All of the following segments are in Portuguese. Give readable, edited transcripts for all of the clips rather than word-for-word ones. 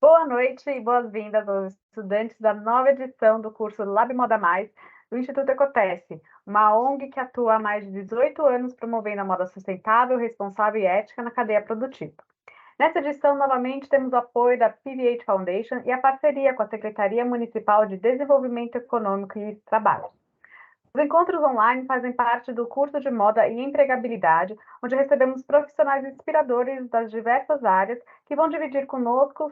Boa noite e boas-vindas aos estudantes da nova edição do curso Lab Moda Mais, do Instituto Ecotesse, uma ONG que atua há mais de 18 anos promovendo a moda sustentável, responsável e ética na cadeia produtiva. Nessa edição, novamente, temos o apoio da PVH Foundation e a parceria com a Secretaria Municipal de Desenvolvimento Econômico e Trabalho. Os encontros online fazem parte do curso de Moda e Empregabilidade, onde recebemos profissionais inspiradores das diversas áreas que vão dividir conosco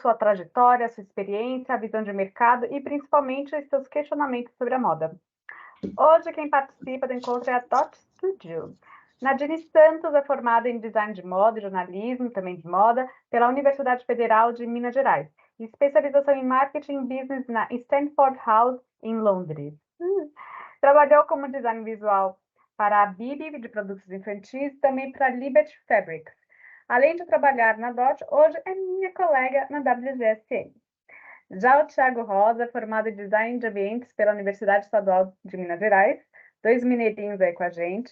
sua trajetória, sua experiência, a visão de mercado e, principalmente, os seus questionamentos sobre a moda. Hoje, quem participa do encontro é a Dot Studio. Nadine Santos é formada em Design de Moda e Jornalismo, também de Moda, pela Universidade Federal de Minas Gerais, e especialização em Marketing Business na Stanford House, em Londres. Trabalhou como design visual para a Bibi, de produtos infantis, e também para a Liberty Fabrics. Além de trabalhar na DOT, hoje é minha colega na WGSN. Já o Thiago Rosa, formado em Design de Ambientes pela Universidade Estadual de Minas Gerais, 2 mineirinhos aí com a gente.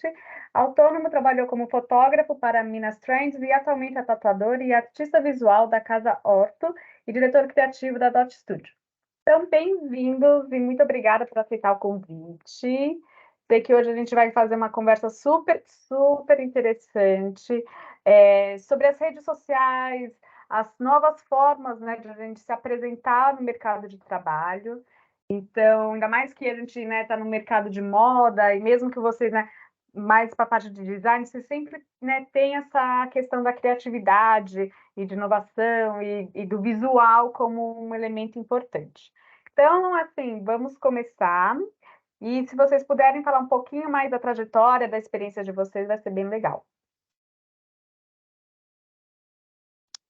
Autônomo, trabalhou como fotógrafo para Minas Trends e atualmente é tatuador e artista visual da Casa Horto e diretor criativo da DOT Studio. Então, bem-vindos e muito obrigada por aceitar o convite. Sei que hoje a gente vai fazer uma conversa super interessante sobre as redes sociais, as novas formas, né, de a gente se apresentar no mercado de trabalho. Então, ainda mais que a gente, né, está no mercado de moda, e mesmo que vocês, né, mais para a parte de design, você sempre, né, tem essa questão da criatividade e de inovação e do visual como um elemento importante. Então, assim, vamos começar. E se vocês puderem falar um pouquinho mais da trajetória, da experiência de vocês, vai ser bem legal.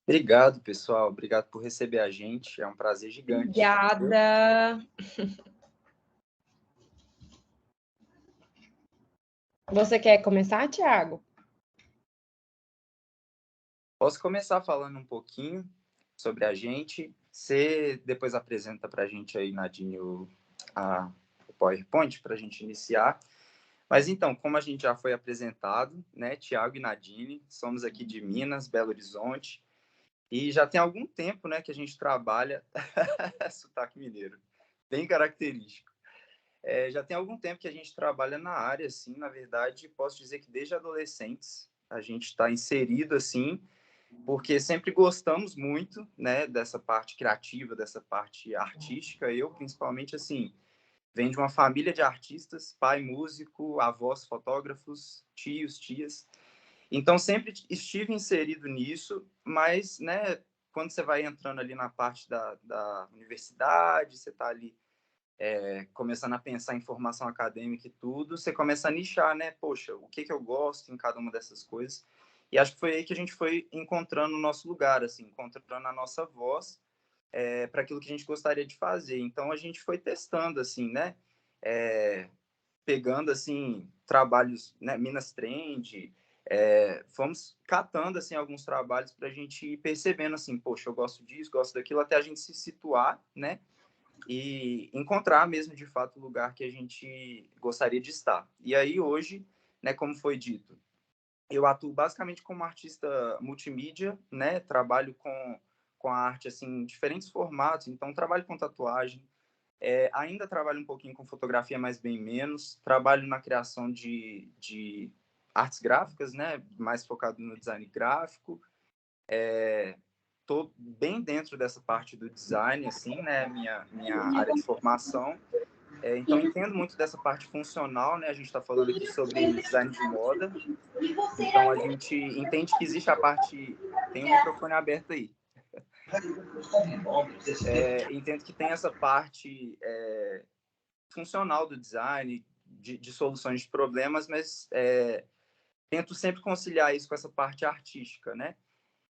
Obrigado, pessoal. Obrigado por receber a gente. É um prazer gigante. Obrigada. Você quer começar, Thiago? Posso começar falando um pouquinho sobre a gente. Você depois apresenta para a gente aí, Nadine, o PowerPoint para a gente iniciar. Mas então, como a gente já foi apresentado, né, Thiago e Nadine, somos aqui de Minas, Belo Horizonte, e já tem algum tempo, né, que a gente trabalha sotaque mineiro, bem característico. Já tem algum tempo que a gente trabalha na área, assim, na verdade, posso dizer que desde adolescentes a gente está inserido, assim, porque sempre gostamos muito, né, dessa parte criativa, dessa parte artística. Eu, principalmente, assim, venho de uma família de artistas, pai músico, avós fotógrafos, tios, tias. Então, sempre estive inserido nisso, mas, né, quando você vai entrando ali na parte da universidade, você está ali começando a pensar em formação acadêmica e tudo, você começa a nichar, né? Poxa, o que eu gosto em cada uma dessas coisas. E acho que foi aí que a gente foi encontrando o nosso lugar, assim, encontrando a nossa voz para aquilo que a gente gostaria de fazer. Então, a gente foi testando, assim, né? Pegando, assim, trabalhos, né? Minas Trend, fomos catando, assim, alguns trabalhos para a gente ir percebendo, assim, poxa, eu gosto disso, gosto daquilo, até a gente se situar, né? E encontrar mesmo, de fato, o lugar que a gente gostaria de estar. E aí, hoje, né, como foi dito, eu atuo basicamente como artista multimídia, né, trabalho com a arte, assim, em diferentes formatos, então trabalho com tatuagem, ainda trabalho um pouquinho com fotografia, mas bem menos, trabalho na criação de artes gráficas, né, mais focado no design gráfico, estou bem dentro dessa parte do design, assim, né? Minha área de formação. Então, entendo muito dessa parte funcional, né? A gente está falando aqui sobre design de moda. Então, a gente entende que existe a parte... Tem um microfone aberto aí. Entendo que tem essa parte funcional do design, de soluções de problemas, mas tento sempre conciliar isso com essa parte artística, né?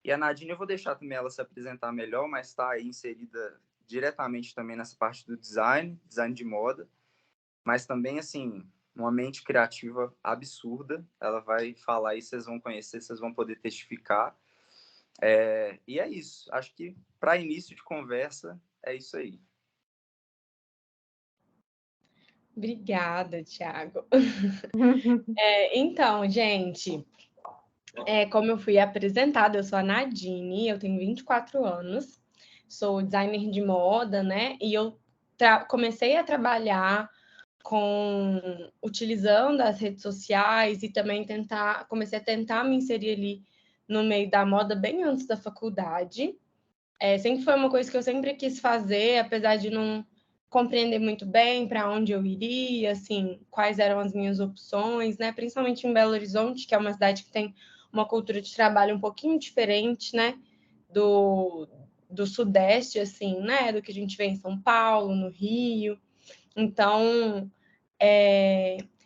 E a Nadine, eu vou deixar também ela se apresentar melhor, mas está aí inserida diretamente também nessa parte do design de moda, mas também, assim, uma mente criativa absurda. Ela vai falar e vocês vão conhecer, vocês vão poder testificar. E é isso. Acho que, para início de conversa, é isso aí. Obrigada, Thiago. Então, gente, como eu fui apresentada, eu sou a Nadine, eu tenho 24 anos, sou designer de moda, né? E eu comecei a trabalhar utilizando as redes sociais e também comecei a tentar me inserir ali no meio da moda bem antes da faculdade. Sempre foi uma coisa que eu sempre quis fazer, apesar de não compreender muito bem para onde eu iria, assim, quais eram as minhas opções, né? Principalmente em Belo Horizonte, que é uma cidade que tem uma cultura de trabalho um pouquinho diferente, né? Do Sudeste, assim, né? Do que a gente vê em São Paulo, no Rio. Então,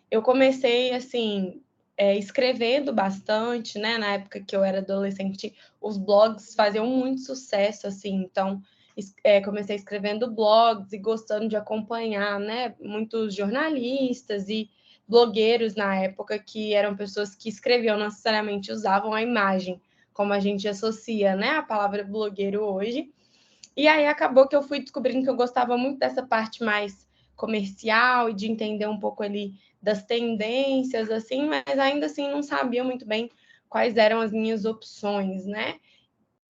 eu comecei, assim, escrevendo bastante, né? Na época que eu era adolescente, os blogs faziam muito sucesso, assim. Então, comecei escrevendo blogs e gostando de acompanhar, né? Muitos jornalistas e blogueiros na época que eram pessoas que escreviam, não necessariamente usavam a imagem, como a gente associa, né? A palavra blogueiro hoje. E aí acabou que eu fui descobrindo que eu gostava muito dessa parte mais comercial e de entender um pouco ali das tendências, assim, mas ainda assim não sabia muito bem quais eram as minhas opções, né?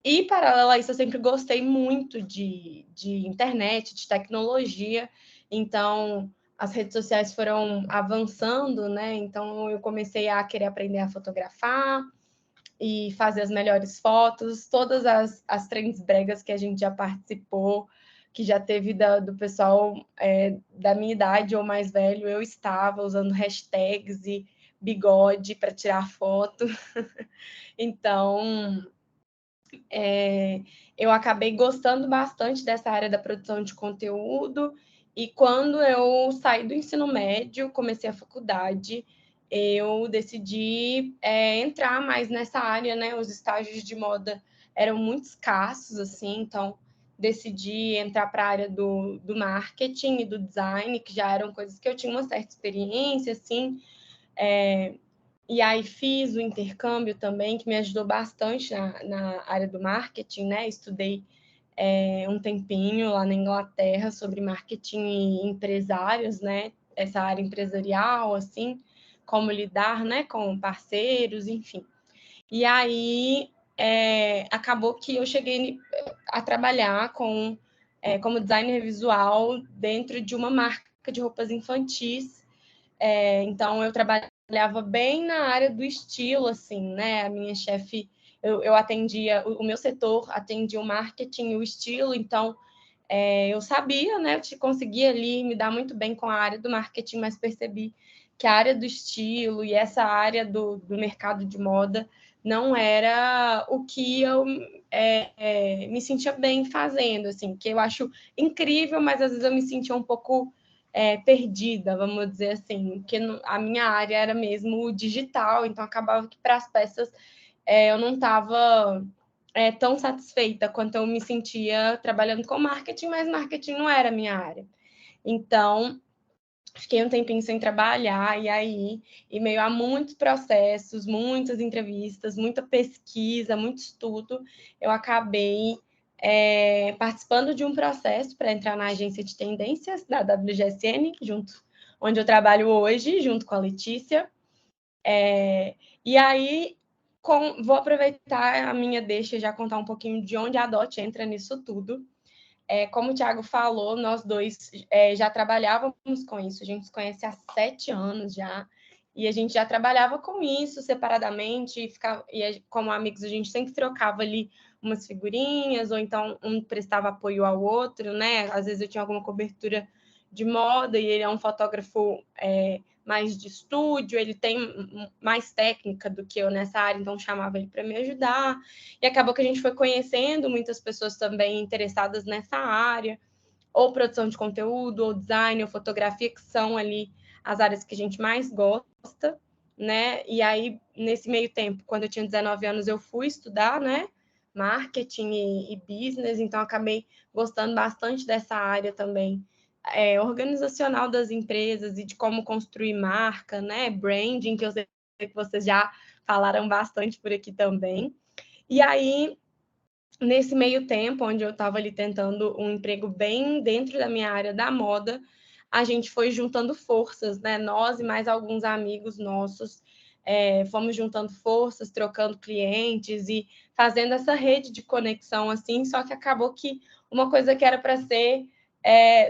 E, paralelo a isso, eu sempre gostei muito de internet, de tecnologia, então as redes sociais foram avançando, né? Então eu comecei a querer aprender a fotografar e fazer as melhores fotos, todas as trends bregas que a gente já participou, que já teve do pessoal da minha idade ou mais velho, eu estava usando hashtags e bigode para tirar foto. Então, eu acabei gostando bastante dessa área da produção de conteúdo, e quando eu saí do ensino médio, comecei a faculdade, eu decidi entrar mais nessa área, né? Os estágios de moda eram muito escassos, assim, então decidi entrar para a área do marketing e do design, que já eram coisas que eu tinha uma certa experiência, assim, e aí fiz o intercâmbio também, que me ajudou bastante na área do marketing, né? Estudei um tempinho lá na Inglaterra sobre marketing e empresários, né? Essa área empresarial, assim, como lidar, né, com parceiros, enfim. E aí acabou que eu cheguei a trabalhar como designer visual dentro de uma marca de roupas infantis. Então eu trabalhava bem na área do estilo, assim, né? A minha chefe, eu atendia, o meu setor atendia o marketing e o estilo, então eu sabia, né? Eu conseguia ali me dar muito bem com a área do marketing, mas percebi que a área do estilo e essa área do mercado de moda não era o que eu me sentia bem fazendo, assim, que eu acho incrível, mas às vezes eu me sentia um pouco perdida, vamos dizer assim, porque a minha área era mesmo o digital, então acabava que para as peças eu não estava tão satisfeita quanto eu me sentia trabalhando com marketing, mas marketing não era a minha área. Então, fiquei um tempinho sem trabalhar, e meio a muitos processos, muitas entrevistas, muita pesquisa, muito estudo, eu acabei participando de um processo para entrar na agência de tendências da WGSN, onde eu trabalho hoje, junto com a Letícia. E aí, vou aproveitar a minha deixa e já contar um pouquinho de onde a DOT entra nisso tudo. Como o Thiago falou, nós dois já trabalhávamos com isso, a gente se conhece há 7 anos já, e a gente já trabalhava com isso separadamente, como amigos a gente sempre trocava ali umas figurinhas, ou então um prestava apoio ao outro, né? Às vezes eu tinha alguma cobertura de moda e ele é um fotógrafo mais de estúdio, ele tem mais técnica do que eu nessa área, então chamava ele para me ajudar. E acabou que a gente foi conhecendo muitas pessoas também interessadas nessa área, ou produção de conteúdo, ou design, ou fotografia, que são ali as áreas que a gente mais gosta, né? E aí, nesse meio tempo, quando eu tinha 19 anos, eu fui estudar, né? Marketing e business, então acabei gostando bastante dessa área também, organizacional das empresas e de como construir marca, né? Branding, que eu sei que vocês já falaram bastante por aqui também. E aí, nesse meio tempo, onde eu estava ali tentando um emprego bem dentro da minha área da moda, a gente foi juntando forças, né? Nós e mais alguns amigos nossos fomos juntando forças, trocando clientes e fazendo essa rede de conexão, assim, só que acabou que uma coisa que era para ser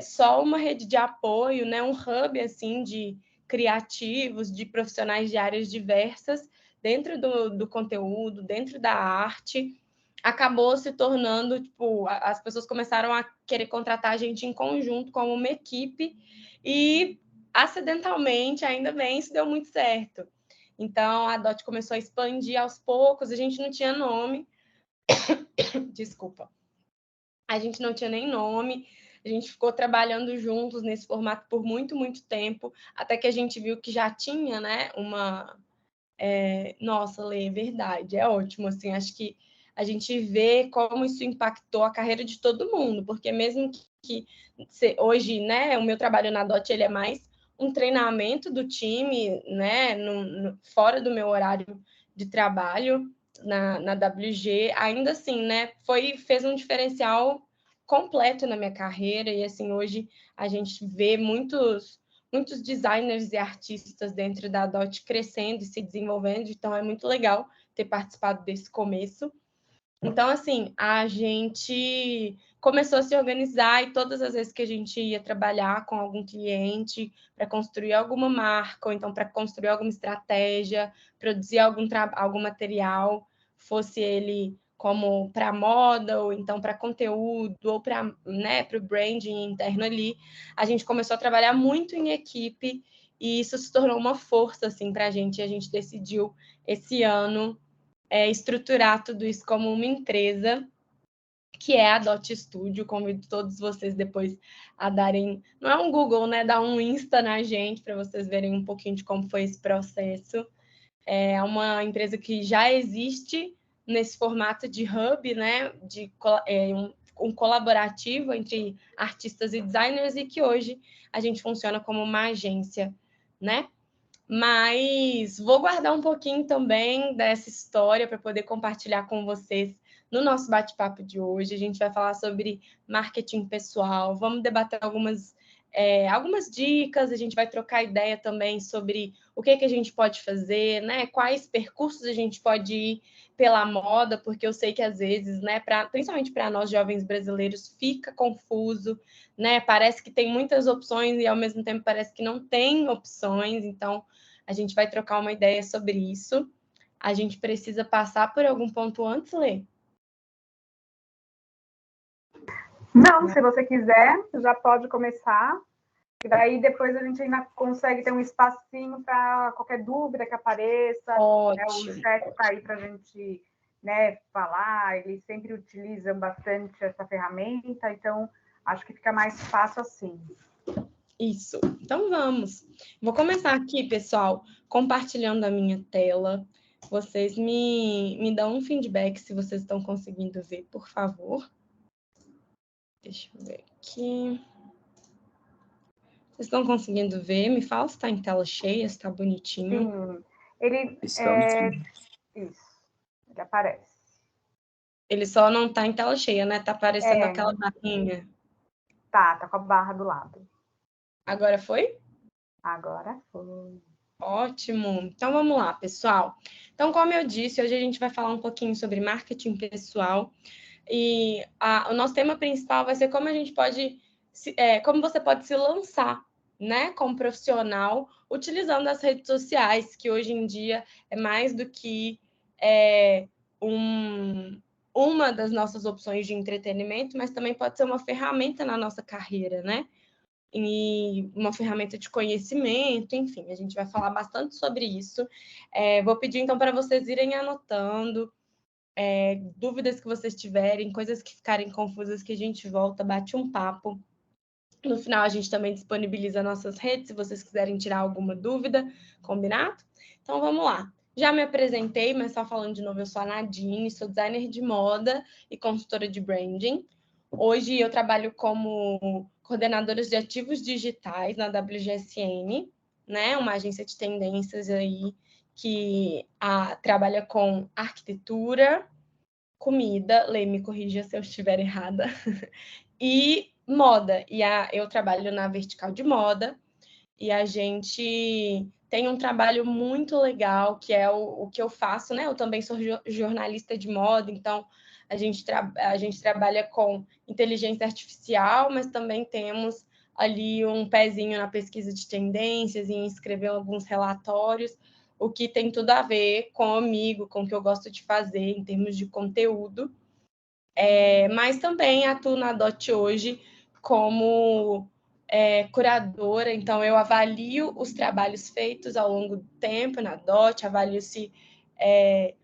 só uma rede de apoio, né, um hub, assim, de criativos, de profissionais de áreas diversas, dentro do conteúdo, dentro da arte, acabou se tornando, tipo, as pessoas começaram a querer contratar a gente em conjunto como uma equipe e, acidentalmente, ainda bem, isso deu muito certo. Então, a DOT começou a expandir aos poucos, a gente não tinha nome. Desculpa. A gente não tinha nem nome, a gente ficou trabalhando juntos nesse formato por muito, muito tempo, até que a gente viu que já tinha, né, uma... Nossa, Lê, é verdade, é ótimo, assim, acho que a gente vê como isso impactou a carreira de todo mundo, porque mesmo que hoje, né, o meu trabalho na DOT, ele é mais um treinamento do time, né, fora do meu horário de trabalho na WG, ainda assim, né, fez um diferencial completo na minha carreira, e assim, hoje a gente vê muitos designers e artistas dentro da DOT crescendo e se desenvolvendo, então é muito legal ter participado desse começo. Então, assim, a gente começou a se organizar e todas as vezes que a gente ia trabalhar com algum cliente para construir alguma marca, ou então para construir alguma estratégia, produzir algum material, fosse ele como para moda, ou então para conteúdo, ou para, né, o branding interno ali, a gente começou a trabalhar muito em equipe e isso se tornou uma força assim, para a gente. E a gente decidiu esse ano estruturar tudo isso como uma empresa, que é a DOT Studio. Convido todos vocês depois a darem, não é um Google, né? Dar um Insta na gente para vocês verem um pouquinho de como foi esse processo. É uma empresa que já existe nesse formato de hub, né? Um colaborativo entre artistas e designers, e que hoje a gente funciona como uma agência, né? Mas vou guardar um pouquinho também dessa história para poder compartilhar com vocês no nosso bate-papo de hoje. A gente vai falar sobre marketing pessoal, vamos debater algumas dicas, a gente vai trocar ideia também sobre o que a gente pode fazer, né? Quais percursos a gente pode ir pela moda, porque eu sei que às vezes, né, principalmente para nós jovens brasileiros, fica confuso, né? Parece que tem muitas opções e ao mesmo tempo parece que não tem opções, então a gente vai trocar uma ideia sobre isso. A gente precisa passar por algum ponto antes, Lê? Não, se você quiser, já pode começar. E daí depois a gente ainda consegue ter um espacinho para qualquer dúvida que apareça. Ótimo. O chat está aí para a gente, né, falar. Eles sempre utilizam bastante essa ferramenta, então acho que fica mais fácil assim. Isso. Então vamos. Vou começar aqui, pessoal, compartilhando a minha tela. Vocês me dão um feedback se vocês estão conseguindo ver, por favor. Deixa eu ver aqui. Vocês estão conseguindo ver? Me fala se está em tela cheia, se está bonitinho. Sim, ele Isso, ele aparece. Ele só não está em tela cheia, né? Está aparecendo aquela barrinha. Tá com a barra do lado. Agora foi? Agora foi. Ótimo. Então vamos lá, pessoal. Então, como eu disse, hoje a gente vai falar um pouquinho sobre marketing pessoal. E o nosso tema principal vai ser como a gente pode, como você pode se lançar, né, como profissional, utilizando as redes sociais, que hoje em dia é mais do que uma das nossas opções de entretenimento, mas também pode ser uma ferramenta na nossa carreira, né? E uma ferramenta de conhecimento, enfim, a gente vai falar bastante sobre isso. Vou pedir, então, para vocês irem anotando dúvidas que vocês tiverem, coisas que ficarem confusas, que a gente volta, bate um papo. No final, a gente também disponibiliza nossas redes, se vocês quiserem tirar alguma dúvida, combinado? Então, vamos lá. Já me apresentei, mas só falando de novo, eu sou a Nadine, sou designer de moda e consultora de branding. Hoje eu trabalho como coordenadora de ativos digitais na WGSN, né? Uma agência de tendências aí que trabalha com arquitetura, comida, Lê, me corrija se eu estiver errada, e moda. Eu trabalho na vertical de moda e a gente tem um trabalho muito legal, que é o que eu faço, né? Eu também sou jornalista de moda, então a gente trabalha com inteligência artificial, mas também temos ali um pezinho na pesquisa de tendências, em escrever alguns relatórios, o que tem tudo a ver comigo, com o que eu gosto de fazer em termos de conteúdo. Mas também atuo na DOT hoje como curadora, então eu avalio os trabalhos feitos ao longo do tempo na DOT, avalio se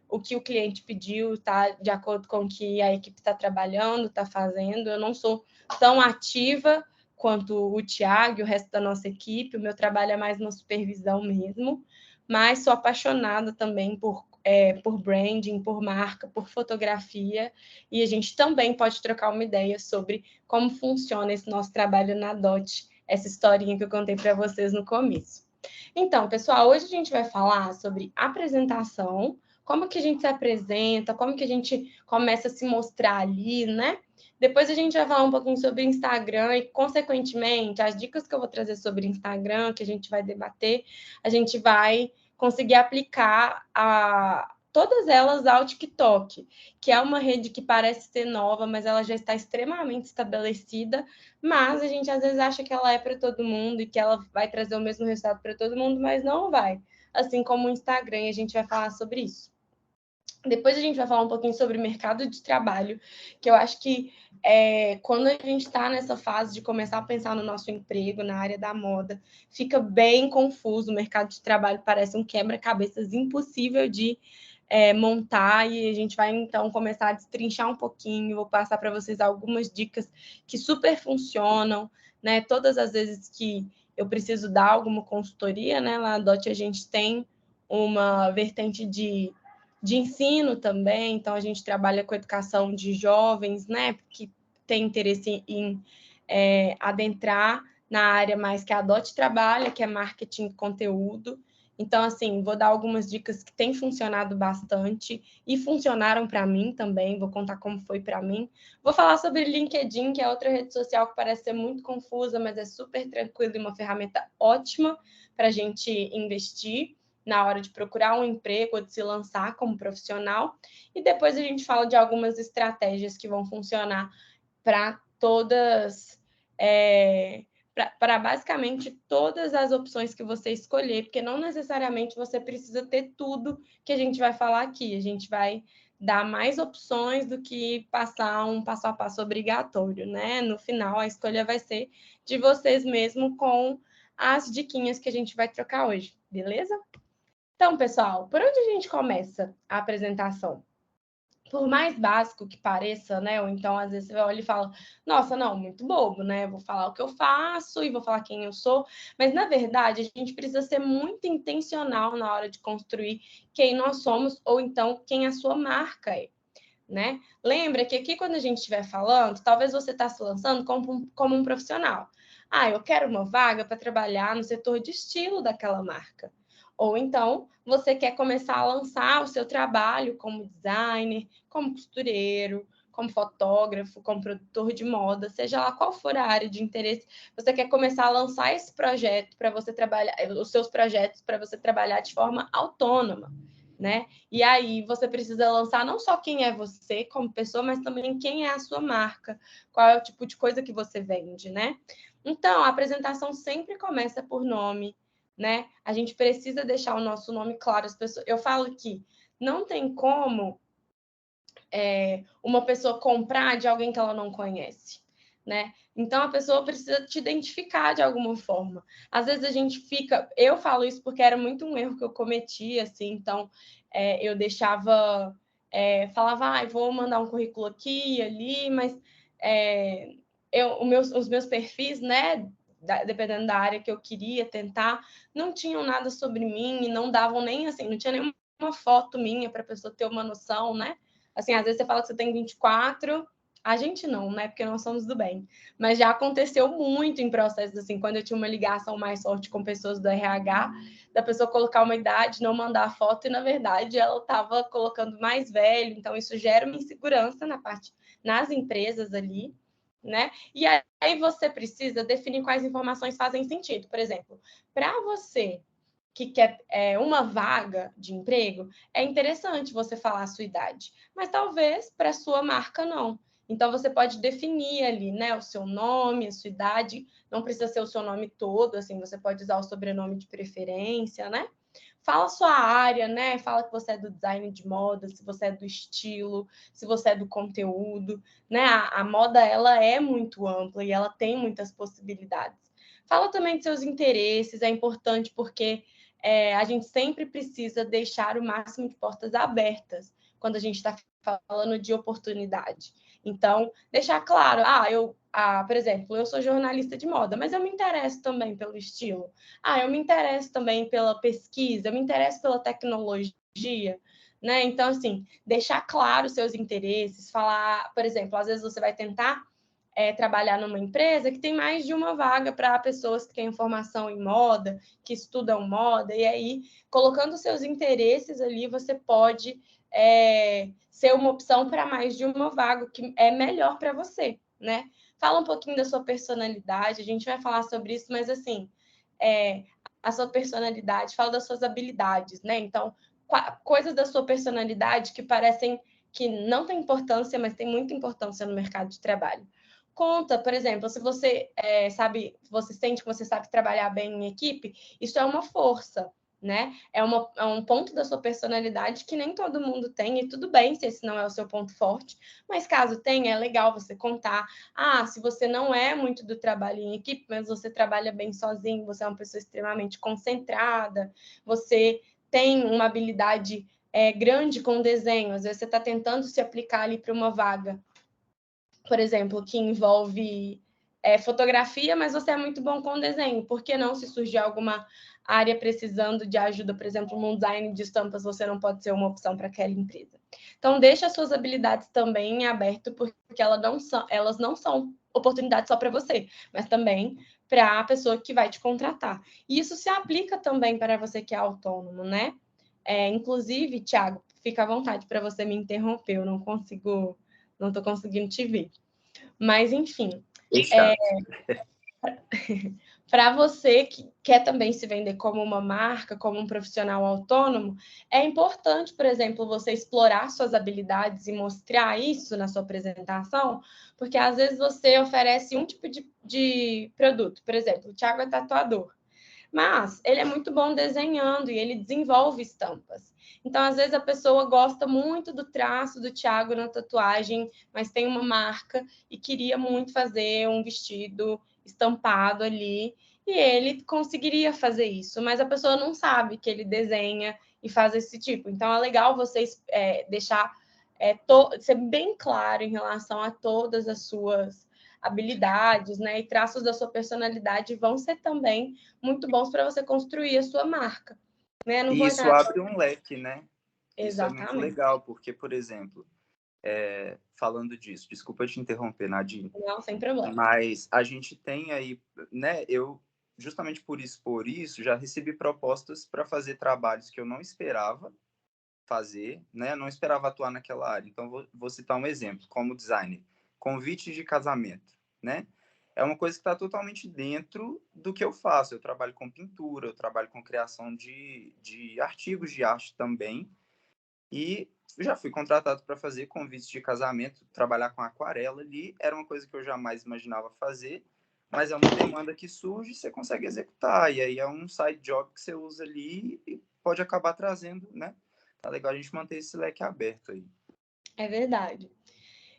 o que o cliente pediu está de acordo com o que a equipe está trabalhando, está fazendo. Eu não sou tão ativa quanto o Thiago e o resto da nossa equipe, o meu trabalho é mais na supervisão mesmo, mas sou apaixonada também por branding, por marca, por fotografia, e a gente também pode trocar uma ideia sobre como funciona esse nosso trabalho na DOT, essa historinha que eu contei para vocês no começo. Então, pessoal, hoje a gente vai falar sobre apresentação, como que a gente se apresenta, como que a gente começa a se mostrar ali, né? Depois a gente vai falar um pouquinho sobre Instagram e, consequentemente, as dicas que eu vou trazer sobre Instagram, que a gente vai debater, a gente vai conseguir aplicar todas elas ao TikTok, que é uma rede que parece ser nova, mas ela já está extremamente estabelecida, mas a gente às vezes acha que ela é para todo mundo e que ela vai trazer o mesmo resultado para todo mundo, mas não vai. Assim como o Instagram, e a gente vai falar sobre isso. Depois a gente vai falar um pouquinho sobre mercado de trabalho, que eu acho que quando a gente está nessa fase de começar a pensar no nosso emprego na área da moda, fica bem confuso. O mercado de trabalho parece um quebra-cabeças impossível de montar, e a gente vai então começar a destrinchar um pouquinho. Vou passar para vocês algumas dicas que super funcionam, né? Todas as vezes que eu preciso dar alguma consultoria, né? Lá na DOT a gente tem uma vertente de ensino também, então a gente trabalha com educação de jovens, né, que tem interesse em adentrar na área mais que a DOT trabalha, que é marketing e conteúdo. Então, assim, vou dar algumas dicas que têm funcionado bastante e funcionaram para mim também, vou contar como foi para mim. Vou falar sobre LinkedIn, que é outra rede social que parece ser muito confusa, mas é super tranquila e uma ferramenta ótima para a gente investir na hora de procurar um emprego ou de se lançar como profissional. E depois a gente fala de algumas estratégias que vão funcionar para todas, para basicamente todas as opções que você escolher, porque não necessariamente você precisa ter tudo que a gente vai falar aqui. A gente vai dar mais opções do que passar um passo a passo obrigatório, né? No final, a escolha vai ser de vocês mesmo com as diquinhas que a gente vai trocar hoje, beleza? Então, pessoal, por onde a gente começa a apresentação? Por mais básico que pareça, né? Ou então, às vezes, você olha e fala, nossa, não, muito bobo, né? Vou falar o que eu faço e vou falar quem eu sou. Mas, na verdade, a gente precisa ser muito intencional na hora de construir quem nós somos ou então quem a sua marca é, né? Lembra que aqui, quando a gente estiver falando, talvez você está se lançando como um profissional. Ah, eu quero uma vaga para trabalhar no setor de estilo daquela marca. Ou então, você quer começar a lançar o seu trabalho como designer, como costureiro, como fotógrafo, como produtor de moda, seja lá qual for a área de interesse, você quer começar a lançar esse projeto para você trabalhar, os seus projetos para você trabalhar de forma autônoma, né? E aí você precisa lançar não só quem é você como pessoa, mas também quem é a sua marca, qual é o tipo de coisa que você vende, né? Então, a apresentação sempre começa por nome, né? A gente precisa deixar o nosso nome claro. As pessoas, eu falo que não tem como uma pessoa comprar de alguém que ela não conhece, né? Então a pessoa precisa te identificar de alguma forma. Às vezes a gente fica, eu falo isso porque era muito um erro que eu cometi, assim, então eu deixava, falava, vou mandar um currículo aqui e ali, mas os meus perfis, né? Dependendo da área que eu queria tentar, não tinham nada sobre mim e não davam nem assim, não tinha nenhuma foto minha para a pessoa ter uma noção, né? Assim, às vezes você fala que você tem 24, a gente não, né? Porque nós somos do bem. Mas já aconteceu muito em processos, assim, quando eu tinha uma ligação mais forte com pessoas do RH, da pessoa colocar uma idade, não mandar a foto, e na verdade ela estava colocando mais velho, então isso gera uma insegurança nas empresas ali, né? E aí você precisa definir quais informações fazem sentido. Por exemplo, para você que quer uma vaga de emprego, é interessante você falar a sua idade, mas talvez para a sua marca não. Então, você pode definir ali, né, o seu nome, a sua idade, não precisa ser o seu nome todo, assim, você pode usar o sobrenome de preferência, né? Fala a sua área, né? Fala que você é do design de moda, se você é do estilo, se você é do conteúdo, né? A moda, ela é muito ampla e ela tem muitas possibilidades. Fala também de seus interesses, é importante porque a gente sempre precisa deixar o máximo de portas abertas quando a gente está falando de oportunidade. Então, deixar claro, por exemplo, eu sou jornalista de moda, mas eu me interesso também pelo estilo. Eu me interesso também pela pesquisa, eu me interesso pela tecnologia, né? Então, assim, deixar claro os seus interesses, falar, por exemplo, às vezes você vai tentar trabalhar numa empresa que tem mais de uma vaga para pessoas que têm formação em moda, que estudam moda, e aí, colocando seus interesses ali, você pode ser uma opção para mais de uma vaga, que é melhor para você, né? Fala um pouquinho da sua personalidade, a gente vai falar sobre isso, mas assim, a sua personalidade, fala das suas habilidades, né? Então, coisas da sua personalidade que parecem que não tem importância, mas tem muita importância no mercado de trabalho. Conta, por exemplo, se você você sente que você sabe trabalhar bem em equipe, isso é uma força, né? É um ponto da sua personalidade que nem todo mundo tem, e tudo bem se esse não é o seu ponto forte, mas caso tenha, é legal você contar. Se você não é muito do trabalho em equipe, mas você trabalha bem sozinho, você é uma pessoa extremamente concentrada, você tem uma habilidade grande com desenho, às vezes você está tentando se aplicar ali para uma vaga, por exemplo, que envolve fotografia, mas você é muito bom com desenho. Por que não, se surgir alguma área precisando de ajuda, por exemplo, num design de estampas, você não pode ser uma opção para aquela empresa? Então, deixa as suas habilidades também em aberto, porque elas não são oportunidades só para você, mas também para a pessoa que vai te contratar. E isso se aplica também para você que é autônomo, né? Inclusive, Thiago, fica à vontade para você me interromper, eu não estou conseguindo te ver. Mas, enfim, para você que quer também se vender como uma marca, como um profissional autônomo, é importante, por exemplo, você explorar suas habilidades e mostrar isso na sua apresentação, porque às vezes você oferece um tipo de produto. Por exemplo, o Thiago é tatuador, mas ele é muito bom desenhando e ele desenvolve estampas. Então, às vezes, a pessoa gosta muito do traço do Thiago na tatuagem, mas tem uma marca e queria muito fazer um vestido estampado ali, e ele conseguiria fazer isso, mas a pessoa não sabe que ele desenha e faz esse tipo. Então, é legal vocês deixar ser bem claro em relação a todas as suas habilidades, né, e traços da sua personalidade vão ser também muito bons para você construir a sua marca, né? Não E vou isso entrar... abre um leque, né? Isso é muito Exatamente. legal, porque, por exemplo, falando disso, desculpa te interromper, Nadine, Não, sem problema. mas a gente tem aí, né? Eu, justamente por isso, já recebi propostas para fazer trabalhos que eu não esperava fazer, né? Não esperava atuar naquela área. Então, vou citar um exemplo, como designer. Convite de casamento, né? É uma coisa que está totalmente dentro do que eu faço. Eu trabalho com pintura, eu trabalho com criação de artigos de arte também. E já fui contratado para fazer convites de casamento, trabalhar com aquarela ali. Era uma coisa que eu jamais imaginava fazer, mas é uma demanda que surge e você consegue executar. E aí é um side job que você usa ali e pode acabar trazendo, né? Tá legal a gente manter esse leque aberto aí. É verdade.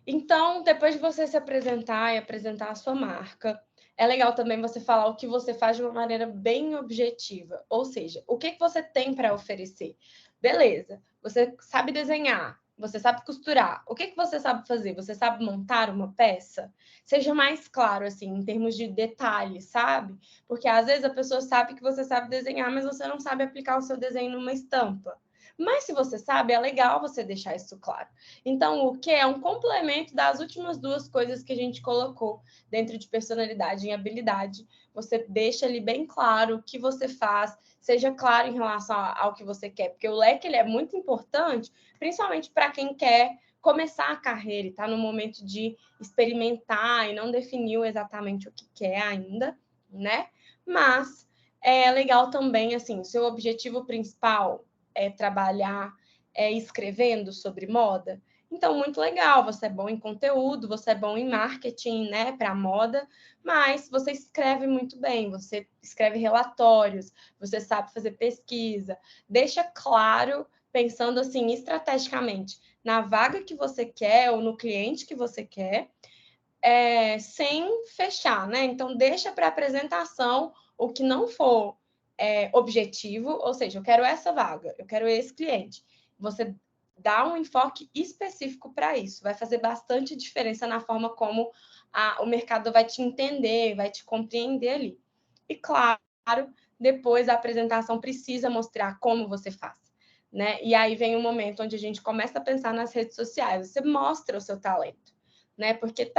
Então, depois de você se apresentar e apresentar a sua marca, é legal também você falar o que você faz de uma maneira bem objetiva. Ou seja, o que você tem para oferecer? Beleza, você sabe desenhar, você sabe costurar. O que você sabe fazer? Você sabe montar uma peça? Seja mais claro, assim, em termos de detalhes, sabe? Porque às vezes a pessoa sabe que você sabe desenhar, mas você não sabe aplicar o seu desenho numa estampa. Mas se você sabe, é legal você deixar isso claro. Então, o que é um complemento das últimas duas coisas que a gente colocou dentro de personalidade e habilidade. Você deixa ali bem claro o que você faz, seja claro em relação ao que você quer, porque o leque ele é muito importante, principalmente para quem quer começar a carreira e está no momento de experimentar e não definiu exatamente o que quer ainda, né? Mas é legal também, assim, seu objetivo principal é trabalhar escrevendo sobre moda. Então, muito legal, você é bom em conteúdo, você é bom em marketing, né, para moda, mas você escreve muito bem, você escreve relatórios, você sabe fazer pesquisa. Deixa claro, pensando assim, estrategicamente, na vaga que você quer ou no cliente que você quer, sem fechar, né? Então, deixa para apresentação o que não for objetivo, ou seja, eu quero essa vaga, eu quero esse cliente. Você dá um enfoque específico para isso, vai fazer bastante diferença na forma como o mercado vai te entender, vai te compreender ali. E, claro, depois a apresentação precisa mostrar como você faz. Né? E aí vem um momento onde a gente começa a pensar nas redes sociais, você mostra o seu talento, né? Porque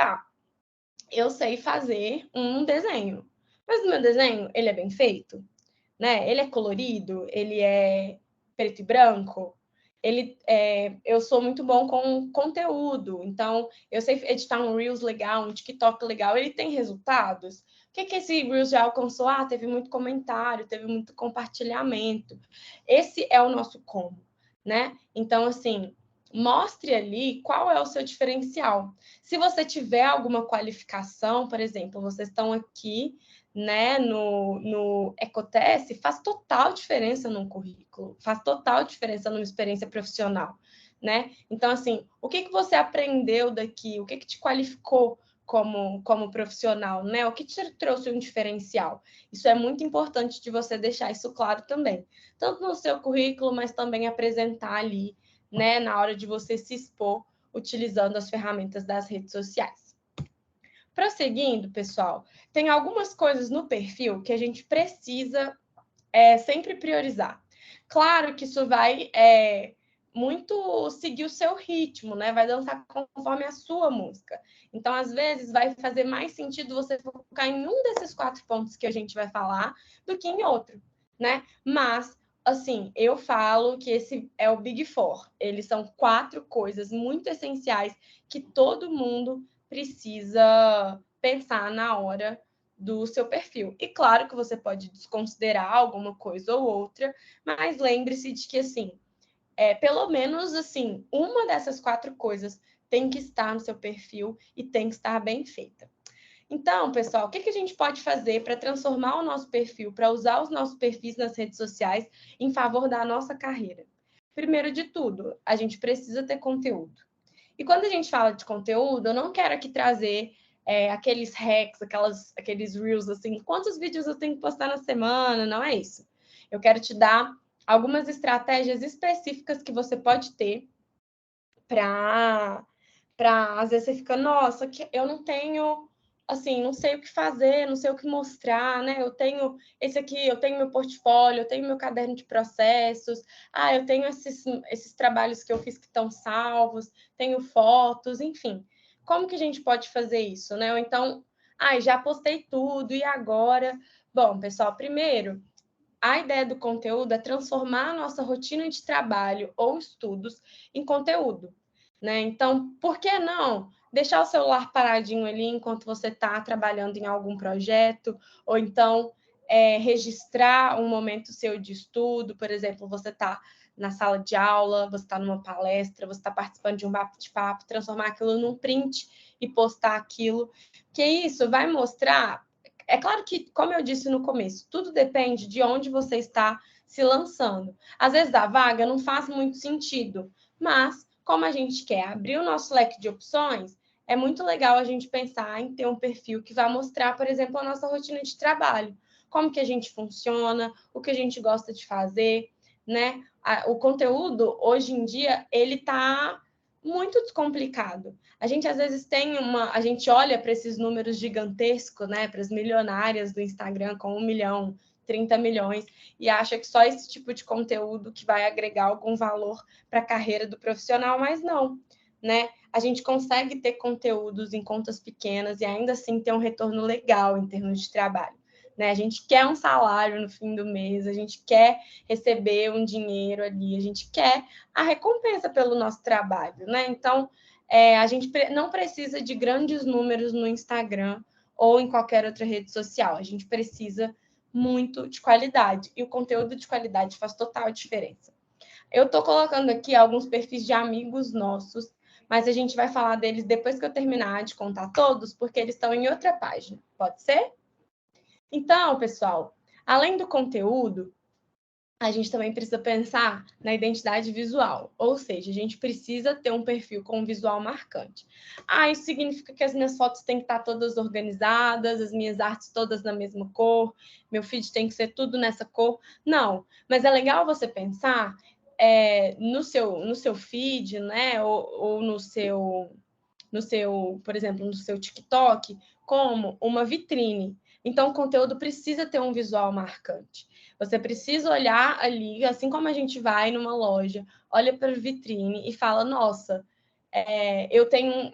eu sei fazer um desenho, mas o meu desenho, ele é bem feito, né? Ele é colorido, ele é preto e branco, eu sou muito bom com conteúdo, então eu sei editar um Reels legal, um TikTok legal, ele tem resultados. O que esse Reels já alcançou? Teve muito comentário, teve muito compartilhamento. Esse é o nosso como, né? Então, assim, mostre ali qual é o seu diferencial. Se você tiver alguma qualificação, por exemplo, vocês estão aqui, né, no Ecotesse, faz total diferença num currículo, faz total diferença numa experiência profissional, né? Então, assim, o que você aprendeu daqui? O que te qualificou como profissional, né? O que te trouxe um diferencial? Isso é muito importante de você deixar isso claro também, tanto no seu currículo, mas também apresentar ali, né, na hora de você se expor utilizando as ferramentas das redes sociais. Prosseguindo, pessoal, tem algumas coisas no perfil que a gente precisa sempre priorizar. Claro que isso vai muito seguir o seu ritmo, né? Vai dançar conforme a sua música. Então, às vezes, vai fazer mais sentido você focar em um desses 4 pontos que a gente vai falar do que em outro, né? Mas, assim, eu falo que esse é o Big Four. Eles são 4 coisas muito essenciais que todo mundo precisa pensar na hora do seu perfil. E claro que você pode desconsiderar alguma coisa ou outra, mas lembre-se de que, assim, pelo menos, assim, uma dessas 4 coisas tem que estar no seu perfil e tem que estar bem feita. Então, pessoal, o que a gente pode fazer para transformar o nosso perfil, para usar os nossos perfis nas redes sociais em favor da nossa carreira? Primeiro de tudo, a gente precisa ter conteúdo. E quando a gente fala de conteúdo, eu não quero aqui trazer aqueles hacks, aqueles reels, assim, quantos vídeos eu tenho que postar na semana, não é isso. Eu quero te dar algumas estratégias específicas que você pode ter para às vezes você fica, nossa, eu não tenho, assim, não sei o que fazer, não sei o que mostrar, né? Eu tenho esse aqui, eu tenho meu portfólio, eu tenho meu caderno de processos, eu tenho esses trabalhos que eu fiz que estão salvos, tenho fotos, enfim. Como que a gente pode fazer isso, né? Ou então, já postei tudo, e agora? Bom, pessoal, primeiro, a ideia do conteúdo é transformar a nossa rotina de trabalho ou estudos em conteúdo, né? Então, por que não deixar o celular paradinho ali enquanto você está trabalhando em algum projeto, ou então registrar um momento seu de estudo, por exemplo, você está na sala de aula, você está numa palestra, você está participando de um bate-papo, transformar aquilo num print e postar aquilo, que isso vai mostrar. É claro que, como eu disse no começo, tudo depende de onde você está se lançando. Às vezes a vaga não faz muito sentido, mas como a gente quer abrir o nosso leque de opções, é muito legal a gente pensar em ter um perfil que vai mostrar, por exemplo, a nossa rotina de trabalho, como que a gente funciona, o que a gente gosta de fazer, né? O conteúdo, hoje em dia, ele está muito descomplicado. A gente às vezes a gente olha para esses números gigantescos, né, para as milionárias do Instagram com 1 milhão, 30 milhões, e acha que só esse tipo de conteúdo que vai agregar algum valor para a carreira do profissional, mas não, né? A gente consegue ter conteúdos em contas pequenas e ainda assim ter um retorno legal em termos de trabalho. Né? A gente quer um salário no fim do mês, a gente quer receber um dinheiro ali, a gente quer a recompensa pelo nosso trabalho, né? Então, a gente não precisa de grandes números no Instagram ou em qualquer outra rede social. A gente precisa muito de qualidade. E o conteúdo de qualidade faz total diferença. Eu estou colocando aqui alguns perfis de amigos nossos, mas a gente vai falar deles depois que eu terminar de contar todos, porque eles estão em outra página. Pode ser? Então, pessoal, além do conteúdo, a gente também precisa pensar na identidade visual, ou seja, a gente precisa ter um perfil com um visual marcante. Isso significa que as minhas fotos têm que estar todas organizadas, as minhas artes todas na mesma cor, meu feed tem que ser tudo nessa cor. Não, mas é legal você pensar no seu feed, né, ou no seu, por exemplo, no seu TikTok, como uma vitrine. Então, o conteúdo precisa ter um visual marcante. Você precisa olhar ali, assim como a gente vai numa loja, olha para a vitrine e fala, nossa, eu tenho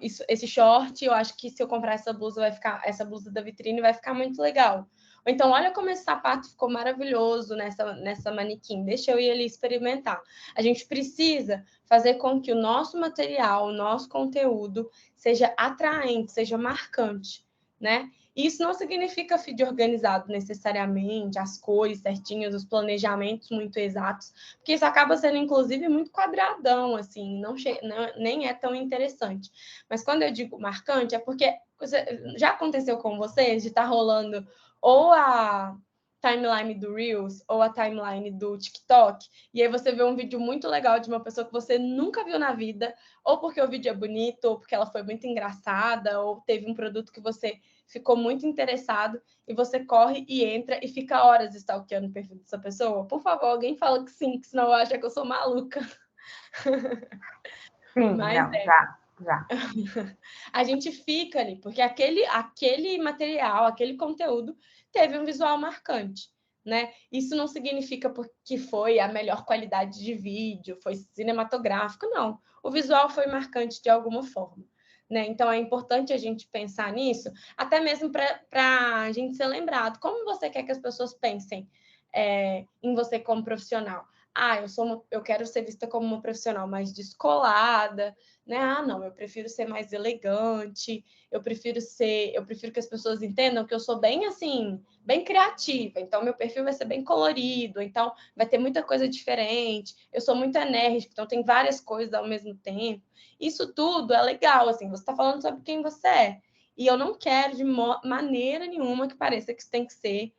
esse short, eu acho que se eu comprar essa blusa da vitrine vai ficar muito legal. Ou então, olha como esse sapato ficou maravilhoso nessa manequim, deixa eu ir ali experimentar. A gente precisa fazer com que o nosso material, o nosso conteúdo seja atraente, seja marcante, né? Isso não significa feed organizado necessariamente, as cores certinhas, os planejamentos muito exatos, porque isso acaba sendo, inclusive, muito quadradão, assim, nem é tão interessante. Mas quando eu digo marcante, é porque já aconteceu com vocês de estar rolando ou a timeline do Reels ou a timeline do TikTok, e aí você vê um vídeo muito legal de uma pessoa que você nunca viu na vida, ou porque o vídeo é bonito, ou porque ela foi muito engraçada, ou teve um produto que você ficou muito interessado, e você corre e entra e fica horas stalkeando o perfil dessa pessoa? Por favor, alguém fala que sim, que senão eu acho que eu sou maluca. Sim, mas não, já. A gente fica ali, porque aquele material, aquele conteúdo teve um visual marcante, né? Isso não significa que foi a melhor qualidade de vídeo, foi cinematográfico, não. O visual foi marcante de alguma forma, né? Então é importante a gente pensar nisso, até mesmo para a gente ser lembrado. Como você quer que as pessoas pensem em você como profissional? Eu quero ser vista como uma profissional mais descolada, né? Não, eu prefiro ser mais elegante, eu prefiro que as pessoas entendam que eu sou bem assim, bem criativa, então meu perfil vai ser bem colorido, então vai ter muita coisa diferente, eu sou muito enérgica, então tem várias coisas ao mesmo tempo. Isso tudo é legal, assim, você está falando sobre quem você é. E eu não quero de maneira nenhuma que pareça que isso tem que ser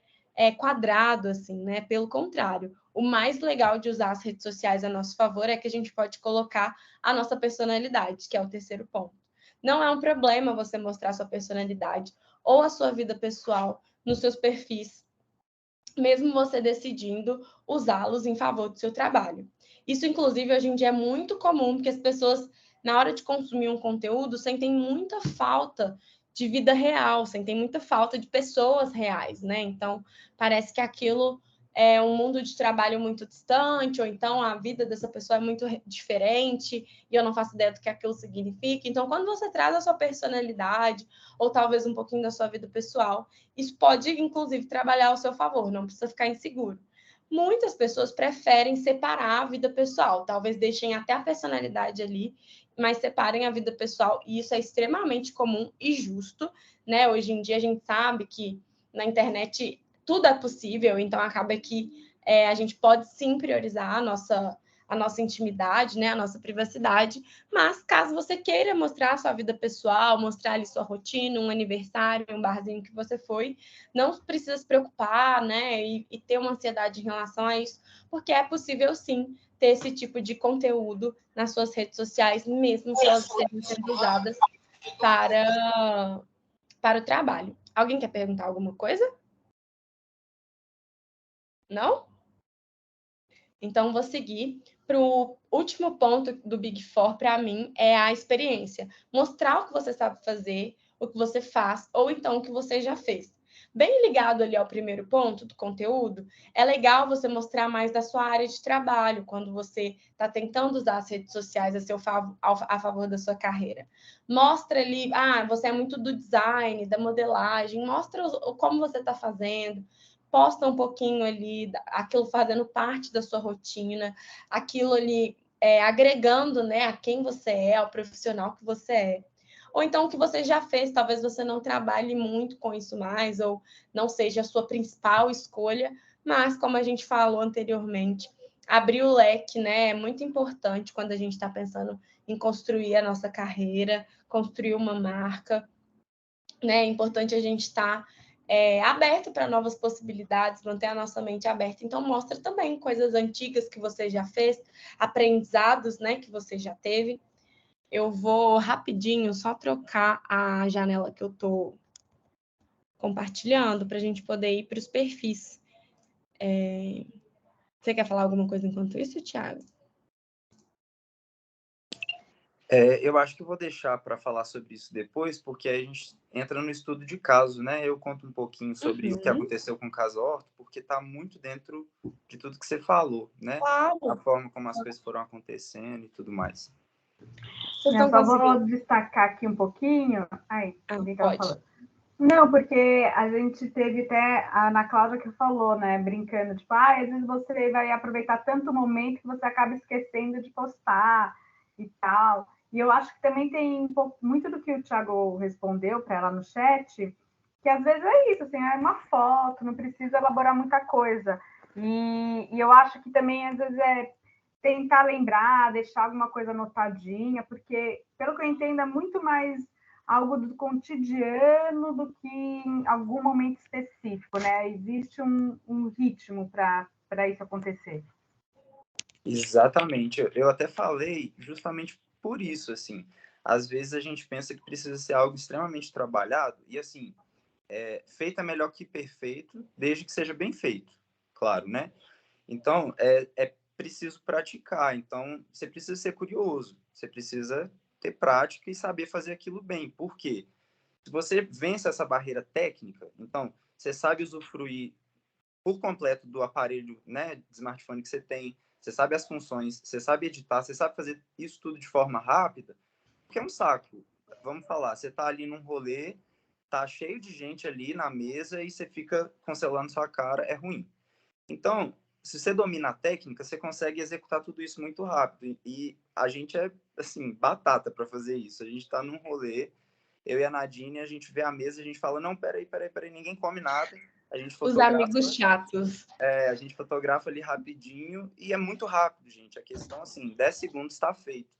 quadrado, assim, né? Pelo contrário, o mais legal de usar as redes sociais a nosso favor é que a gente pode colocar a nossa personalidade, que é o terceiro ponto. Não é um problema você mostrar sua personalidade ou a sua vida pessoal nos seus perfis, mesmo você decidindo usá-los em favor do seu trabalho. Isso, inclusive, hoje em dia é muito comum, porque as pessoas, na hora de consumir um conteúdo, sentem muita falta de vida real, sentem muita falta de pessoas reais, né? Então, parece que aquilo é um mundo de trabalho muito distante, ou então a vida dessa pessoa é muito diferente e eu não faço ideia do que aquilo significa. Então, quando você traz a sua personalidade, ou talvez um pouquinho da sua vida pessoal, isso pode, inclusive, trabalhar ao seu favor, não precisa ficar inseguro. Muitas pessoas preferem separar a vida pessoal, talvez deixem até a personalidade ali, mas separem a vida pessoal, e isso é extremamente comum e justo, né? Hoje em dia a gente sabe que na internet tudo é possível, então acaba que a gente pode sim priorizar a nossa intimidade, né, a nossa privacidade, mas caso você queira mostrar a sua vida pessoal, mostrar ali sua rotina, um aniversário, um barzinho que você foi, não precisa se preocupar, né, e ter uma ansiedade em relação a isso, porque é possível sim ter esse tipo de conteúdo nas suas redes sociais, mesmo que elas estejam sendo usadas para o trabalho. Alguém quer perguntar alguma coisa? Não? Então, vou seguir para o último ponto do Big Four, para mim, é a experiência. Mostrar o que você sabe fazer, o que você faz, ou então o que você já fez. Bem ligado ali ao primeiro ponto do conteúdo, é legal você mostrar mais da sua área de trabalho, quando você está tentando usar as redes sociais a favor da sua carreira. Mostra ali, você é muito do design, da modelagem, mostra como você está fazendo, posta um pouquinho ali, aquilo fazendo parte da sua rotina, aquilo ali agregando, né, a quem você é, ao profissional que você é. ou então o que você já fez, talvez você não trabalhe muito com isso mais, ou não seja a sua principal escolha, mas, como a gente falou anteriormente, abrir o leque, né, é muito importante quando a gente está pensando em construir a nossa carreira, construir uma marca, né? É importante a gente estar aberto para novas possibilidades, manter a nossa mente aberta. Então, mostra também coisas antigas que você já fez, aprendizados, né, que você já teve. Eu vou rapidinho só trocar a janela que eu estou compartilhando para a gente poder ir para os perfis. Você quer falar alguma coisa enquanto isso, Thiago? Eu acho que eu vou deixar para falar sobre isso depois, porque aí a gente entra no estudo de caso, né? Eu conto um pouquinho sobre o que aconteceu com o caso Horto, porque está muito dentro de tudo que você falou, né? Claro. A forma como as coisas foram acontecendo e tudo mais. Vocês Eu estão só vou conseguindo? destacar aqui um pouquinho. Ai, alguém estava Pode. falando. Não, porque a gente teve até a Ana Cláudia que falou, né, brincando, tipo, às vezes você vai aproveitar tanto o momento que você acaba esquecendo de postar e tal. E eu acho que também tem muito do que o Thiago respondeu para ela no chat, que às vezes é isso, assim, é uma foto, não precisa elaborar muita coisa. E eu acho que também, às vezes, é tentar lembrar, deixar alguma coisa anotadinha, porque, pelo que eu entendo, é muito mais algo do cotidiano do que em algum momento específico, né? Existe um ritmo para isso acontecer. Exatamente. Eu até falei justamente por isso, assim. Às vezes a gente pensa que precisa ser algo extremamente trabalhado e, assim, feito é melhor que perfeito, desde que seja bem feito, claro, né? Então, é preciso praticar. Então, você precisa ser curioso, você precisa ter prática e saber fazer aquilo bem. Por quê? Se você vence essa barreira técnica, então, você sabe usufruir por completo do aparelho, né, de smartphone que você sabe as funções, você sabe editar, você sabe fazer isso tudo de forma rápida, porque é um saco. Vamos falar, você tá ali num rolê, tá cheio de gente ali na mesa e você fica com o celular na sua cara, é ruim. Então, se você domina a técnica, você consegue executar tudo isso muito rápido. E a gente é, assim, batata para fazer isso. A gente tá num rolê, eu e a Nadine, a gente vê a mesa, a gente fala, não, peraí, ninguém come nada. A gente Os fotografa, amigos chatos. a gente fotografa ali rapidinho e é muito rápido, gente. A questão, assim, 10 segundos está feito.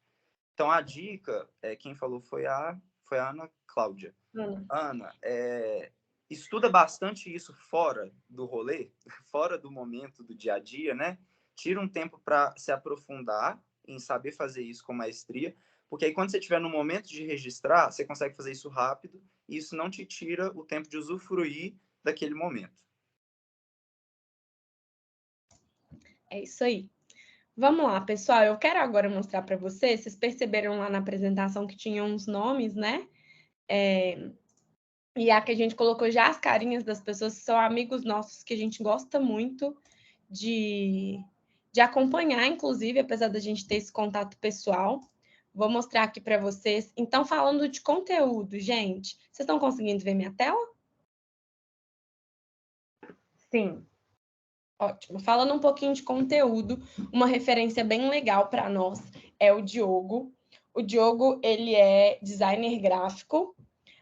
Então, a dica, quem falou foi a Ana Cláudia. Ana, estuda bastante isso fora do rolê, fora do momento do dia a dia, né? Tira um tempo para se aprofundar em saber fazer isso com maestria, porque aí quando você estiver no momento de registrar, você consegue fazer isso rápido e isso não te tira o tempo de usufruir daquele momento. É isso aí. Vamos lá, pessoal. Eu quero agora mostrar para vocês. Vocês perceberam lá na apresentação que tinha uns nomes, né? E a que a gente colocou já as carinhas das pessoas que são amigos nossos que a gente gosta muito de acompanhar, inclusive, apesar da gente ter esse contato pessoal. Vou mostrar aqui para vocês. Então, falando de conteúdo, gente, vocês estão conseguindo ver minha tela? Sim. Ótimo. Falando um pouquinho de conteúdo, uma referência bem legal para nós é o Diogo. O Diogo, ele é designer gráfico,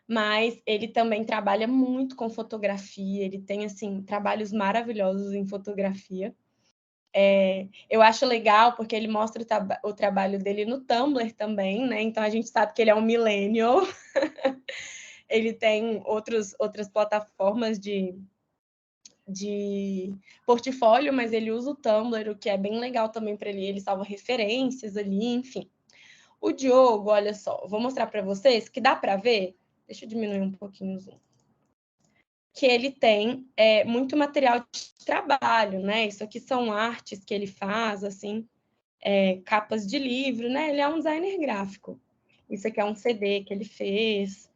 mas ele também trabalha muito com fotografia, ele tem, assim, trabalhos maravilhosos em fotografia. Eu acho legal porque ele mostra o trabalho dele no Tumblr também, né? Então a gente sabe que ele é um millennial. Ele tem outras plataformas de portfólio, mas ele usa o Tumblr, o que é bem legal também para ele. Ele salva referências ali, enfim. O Diogo, olha só, vou mostrar para vocês que dá para ver. Deixa eu diminuir um pouquinho o zoom. Que ele tem muito material de trabalho, né? Isso aqui são artes que ele faz, assim, capas de livro, né? Ele é um designer gráfico. Isso aqui é um CD que ele fez.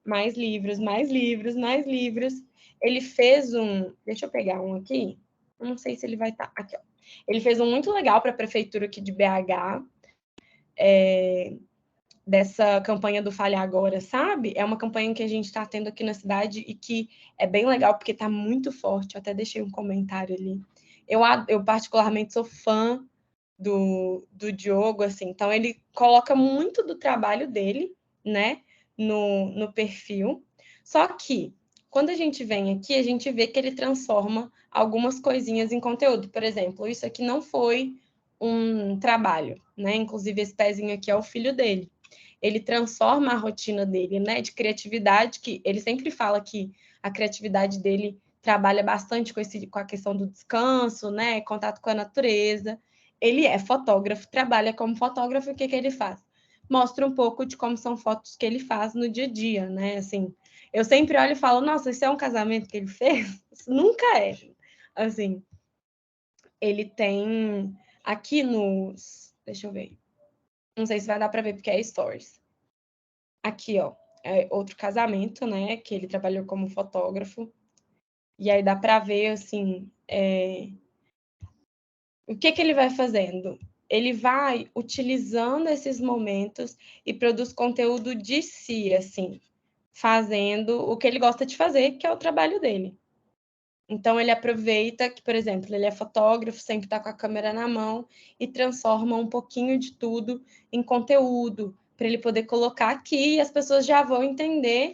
Mais livros, mais livros, mais livros. Ele fez um... Deixa eu pegar um aqui. Não sei se ele vai estar... Aqui, ó. Ele fez um muito legal para a prefeitura aqui de BH. Dessa campanha do Fale Agora, sabe? É uma campanha que a gente está tendo aqui na cidade e que é bem legal porque está muito forte. Eu até deixei um comentário ali. Eu particularmente sou fã do Diogo, assim. Então, ele coloca muito do trabalho dele, né? no perfil. Só que, quando a gente vem aqui, a gente vê que ele transforma algumas coisinhas em conteúdo. Por exemplo, isso aqui não foi um trabalho, né? Inclusive, esse pezinho aqui é o filho dele. Ele transforma a rotina dele, né? De criatividade, que ele sempre fala que a criatividade dele trabalha bastante com a questão do descanso, né? Contato com a natureza. Ele é fotógrafo, trabalha como fotógrafo, o que ele faz? Mostra um pouco de como são fotos que ele faz no dia a dia, né? Assim, eu sempre olho e falo, nossa, isso é um casamento que ele fez? Isso nunca é. Assim, ele tem aqui nos... Deixa eu ver. Não sei se vai dar para ver, porque é stories. Aqui, ó, é outro casamento, né? Que ele trabalhou como fotógrafo. E aí dá para ver, assim, o que ele vai fazendo? Ele vai utilizando esses momentos e produz conteúdo de si, assim, fazendo o que ele gosta de fazer, que é o trabalho dele. Então, ele aproveita que, por exemplo, ele é fotógrafo, sempre está com a câmera na mão e transforma um pouquinho de tudo em conteúdo, para ele poder colocar aqui e as pessoas já vão entender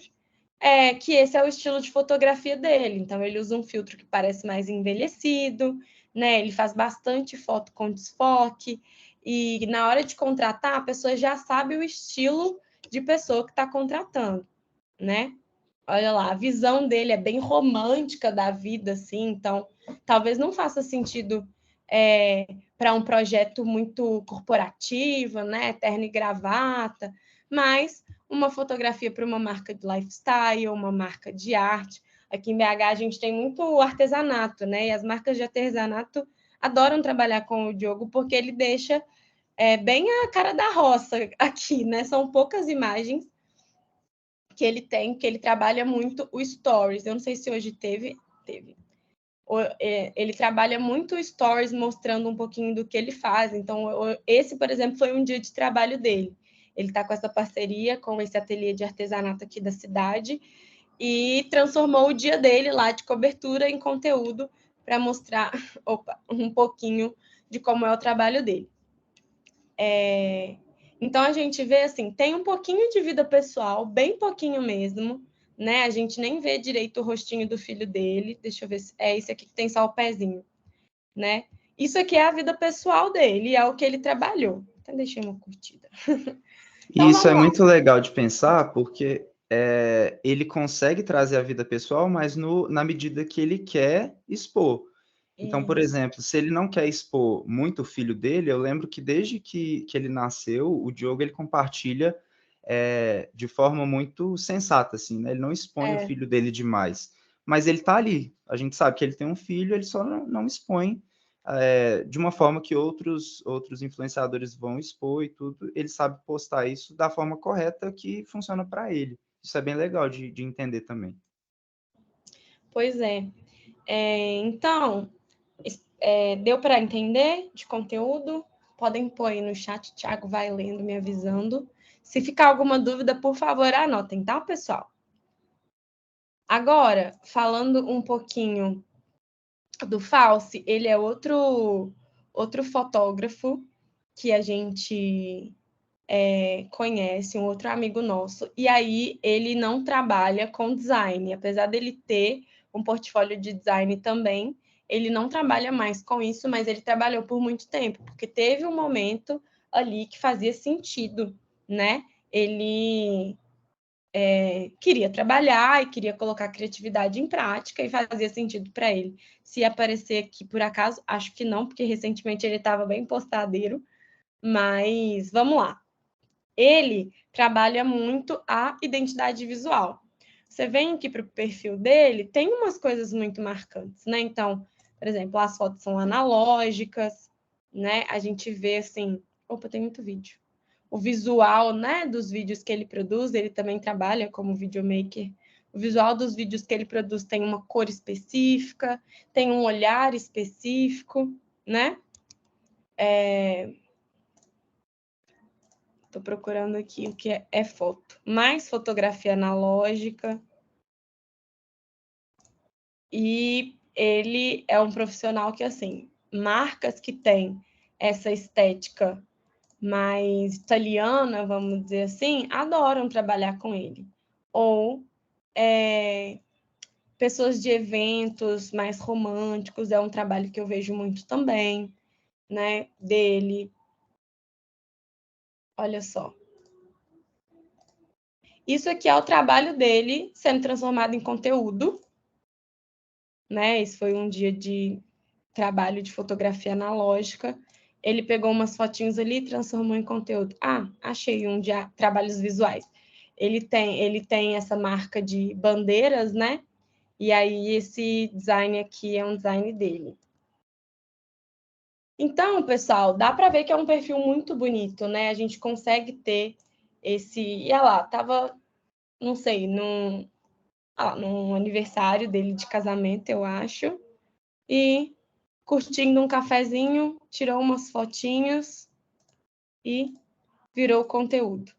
que esse é o estilo de fotografia dele. Então, ele usa um filtro que parece mais envelhecido, né? Ele faz bastante foto com desfoque, e na hora de contratar, a pessoa já sabe o estilo de pessoa que está contratando, né? Olha lá, a visão dele é bem romântica da vida, assim, então talvez não faça sentido para um projeto muito corporativo, né? Terno e gravata, mas uma fotografia para uma marca de lifestyle, uma marca de arte. Aqui em BH a gente tem muito artesanato, né? E as marcas de artesanato adoram trabalhar com o Diogo porque ele deixa bem a cara da roça aqui, né? São poucas imagens que ele tem, que ele trabalha muito o stories. Eu não sei se hoje teve. Ele trabalha muito o stories, mostrando um pouquinho do que ele faz. Então, esse, por exemplo, foi um dia de trabalho dele. Ele está com essa parceria com esse ateliê de artesanato aqui da cidade e transformou o dia dele lá de cobertura em conteúdo para mostrar um pouquinho de como é o trabalho dele. Então, a gente vê, assim, tem um pouquinho de vida pessoal, bem pouquinho mesmo, né? A gente nem vê direito o rostinho do filho dele. Deixa eu ver se é esse aqui que tem só o pezinho, né? Isso aqui é a vida pessoal dele, é o que ele trabalhou. Até deixei uma curtida. Então, isso é muito legal de pensar, porque ele consegue trazer a vida pessoal, mas na medida que ele quer expor. Então, por exemplo, se ele não quer expor muito o filho dele, eu lembro que desde que ele nasceu, o Diogo ele compartilha de forma muito sensata, assim, né? Ele não expõe o filho dele demais, mas ele tá ali. A gente sabe que ele tem um filho, ele só não expõe de uma forma que outros influenciadores vão expor e tudo. Ele sabe postar isso da forma correta que funciona para ele. Isso é bem legal de entender também. Pois é. Então, deu para entender de conteúdo? Podem pôr aí no chat, o Thiago vai lendo, me avisando. Se ficar alguma dúvida, por favor, anotem, tá, pessoal? Agora, falando um pouquinho do Falsi, ele é outro fotógrafo que a gente conhece, um outro amigo nosso, e aí ele não trabalha com design, apesar dele ter um portfólio de design também, ele não trabalha mais com isso, mas ele trabalhou por muito tempo, porque teve um momento ali que fazia sentido, né? Ele queria trabalhar e queria colocar a criatividade em prática e fazia sentido para ele. Se aparecer aqui por acaso, acho que não, porque recentemente ele estava bem postadeiro, mas vamos lá. Ele trabalha muito a identidade visual. Você vem aqui para o perfil dele, tem umas coisas muito marcantes, né? Então, por exemplo, as fotos são analógicas, né? A gente vê assim... Opa, tem muito vídeo. O visual, né, dos vídeos que ele produz, ele também trabalha como videomaker. O visual dos vídeos que ele produz tem uma cor específica, tem um olhar específico, né? Estou procurando aqui o que é foto. Mais fotografia analógica. E ele é um profissional que, assim, marcas que têm essa estética mais italiana, vamos dizer assim, adoram trabalhar com ele. Ou pessoas de eventos mais românticos, é um trabalho que eu vejo muito também, né, dele. Olha só. Isso aqui é o trabalho dele sendo transformado em conteúdo, né? Esse foi um dia de trabalho de fotografia analógica. Ele pegou umas fotinhos ali e transformou em conteúdo. Ah, achei um de trabalhos visuais. Ele tem essa marca de bandeiras, né? E aí esse design aqui é um design dele. Então, pessoal, dá para ver que é um perfil muito bonito, né? A gente consegue ter esse... E olha lá, tava, não sei, num aniversário dele de casamento, eu acho. E curtindo um cafezinho, tirou umas fotinhas e virou conteúdo.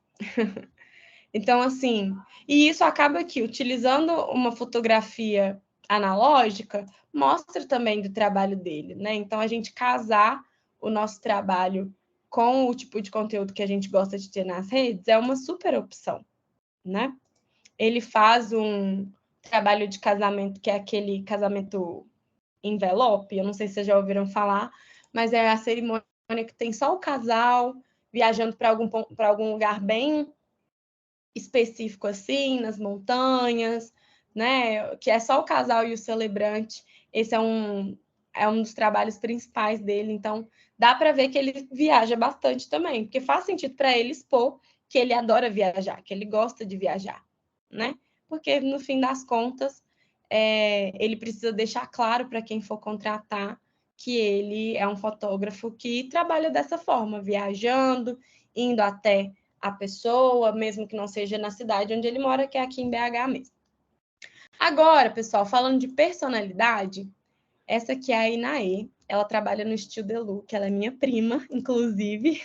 Então, assim, e isso acaba que, utilizando uma fotografia analógica, mostra também do trabalho dele, né? Então, a gente casar o nosso trabalho com o tipo de conteúdo que a gente gosta de ter nas redes é uma super opção, né? Ele faz um trabalho de casamento, que é aquele casamento envelope, eu não sei se vocês já ouviram falar, mas é a cerimônia que tem só o casal viajando para algum lugar bem específico assim, nas montanhas, né? Que é só o casal e o celebrante. Esse é um dos trabalhos principais dele, então dá para ver que ele viaja bastante também, porque faz sentido para ele expor que ele adora viajar, que ele gosta de viajar, né? Porque no fim das contas, ele precisa deixar claro para quem for contratar que ele é um fotógrafo que trabalha dessa forma, viajando, indo até a pessoa, mesmo que não seja na cidade onde ele mora, que é aqui em BH mesmo. Agora, pessoal, falando de personalidade, essa aqui é a Inaê. Ela trabalha no Estilo The Look, ela é minha prima, inclusive.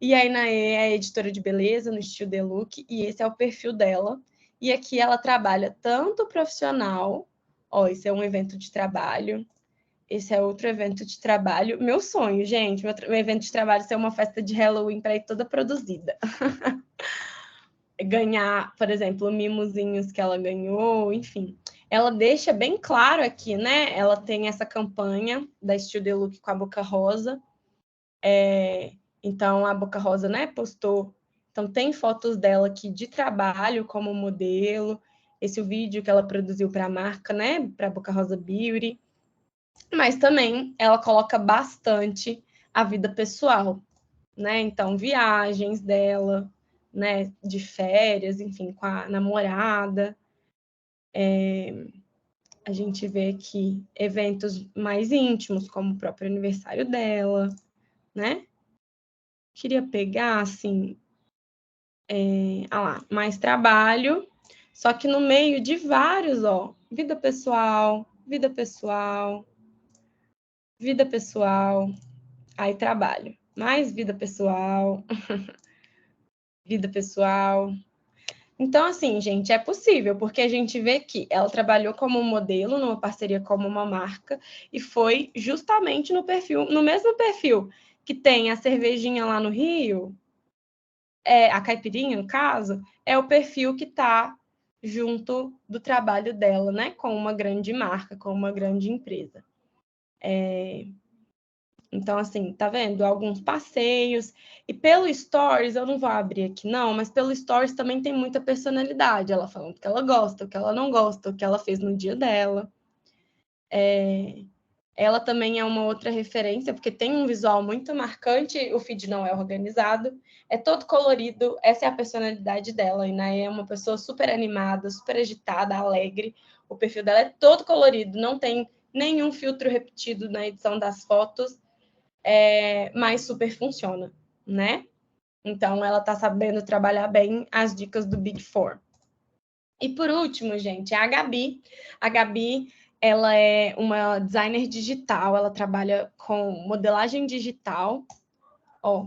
E a Inaê é editora de beleza no Estilo The Look, e esse é o perfil dela. E aqui ela trabalha tanto profissional, ó, esse é um evento de trabalho, esse é outro evento de trabalho. Meu sonho, gente, meu evento de trabalho ser uma festa de Halloween para ir toda produzida. Ganhar, por exemplo, mimosinhos que ela ganhou, enfim. Ela deixa bem claro aqui, né? Ela tem essa campanha da Estilo The Look com a Boca Rosa. Então, a Boca Rosa, né, postou. Então, tem fotos dela aqui de trabalho como modelo. Esse é o vídeo que ela produziu para a marca, né, para a Boca Rosa Beauty. Mas também ela coloca bastante a vida pessoal, né? Então, viagens dela, né, de férias, enfim, com a namorada. A gente vê aqui eventos mais íntimos, como o próprio aniversário dela, né? Queria pegar, assim, mais trabalho, só que no meio de vários, ó, vida pessoal, vida pessoal, vida pessoal, aí trabalho, mais vida pessoal, vida pessoal. Então, assim, gente, é possível, porque a gente vê que ela trabalhou como modelo, numa parceria com uma marca, e foi justamente no mesmo perfil que tem a cervejinha lá no Rio, a caipirinha, no caso, é o perfil que está junto do trabalho dela, né? Com uma grande marca, com uma grande empresa. Então, assim, tá vendo? Alguns passeios. E pelo Stories, eu não vou abrir aqui, não, mas pelo Stories também tem muita personalidade. Ela falando o que ela gosta, o que ela não gosta, o que ela fez no dia dela. Ela também é uma outra referência, porque tem um visual muito marcante, o feed não é organizado, é todo colorido, essa é a personalidade dela, e né, é uma pessoa super animada, super agitada, alegre, o perfil dela é todo colorido, não tem nenhum filtro repetido na edição das fotos, mas super funciona, né? Então, ela tá sabendo trabalhar bem as dicas do Big Four. E por último, gente, a Gabi. A Gabi, ela é uma designer digital, ela trabalha com modelagem digital, ó,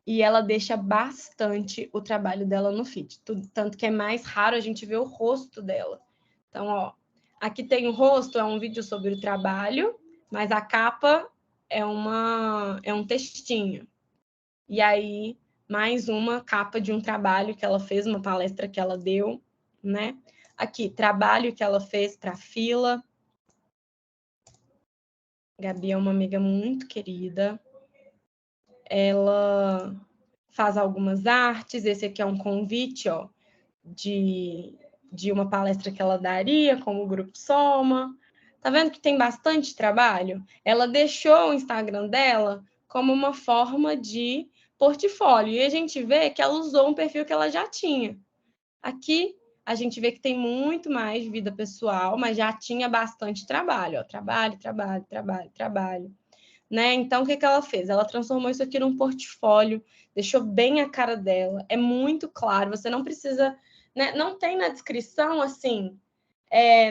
e ela deixa bastante o trabalho dela no feed, tanto que é mais raro a gente ver o rosto dela. Então, ó, aqui tem o rosto, é um vídeo sobre o trabalho, mas a capa é um textinho. E aí, mais uma capa de um trabalho que ela fez, uma palestra que ela deu, né? Aqui, trabalho que ela fez para a fila. Gabi é uma amiga muito querida. Ela faz algumas artes. Esse aqui é um convite, ó, de uma palestra que ela daria com o Grupo Soma. Tá vendo que tem bastante trabalho? Ela deixou o Instagram dela como uma forma de portfólio. E a gente vê que ela usou um perfil que ela já tinha. Aqui, a gente vê que tem muito mais vida pessoal, mas já tinha bastante trabalho. Ó, trabalho, trabalho, trabalho, trabalho. Né? Então, o que ela fez? Ela transformou isso aqui num portfólio, deixou bem a cara dela. É muito claro, você não precisa... Né? Não tem na descrição, assim,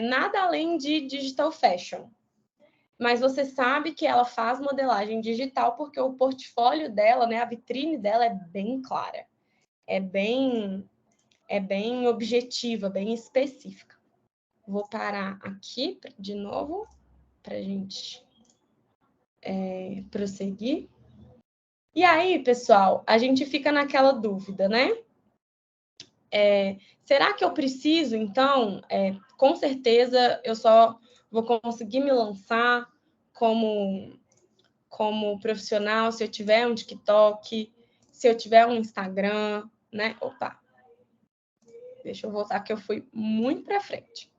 nada além de digital fashion. Mas você sabe que ela faz modelagem digital porque o portfólio dela, né, a vitrine dela é bem clara. É bem objetiva, bem específica. Vou parar aqui de novo para a gente prosseguir. E aí, pessoal, a gente fica naquela dúvida, né? Será que eu preciso, então? Com certeza, eu só vou conseguir me lançar como profissional se eu tiver um TikTok, se eu tiver um Instagram, né? Opa! Deixa eu voltar que eu fui muito para frente.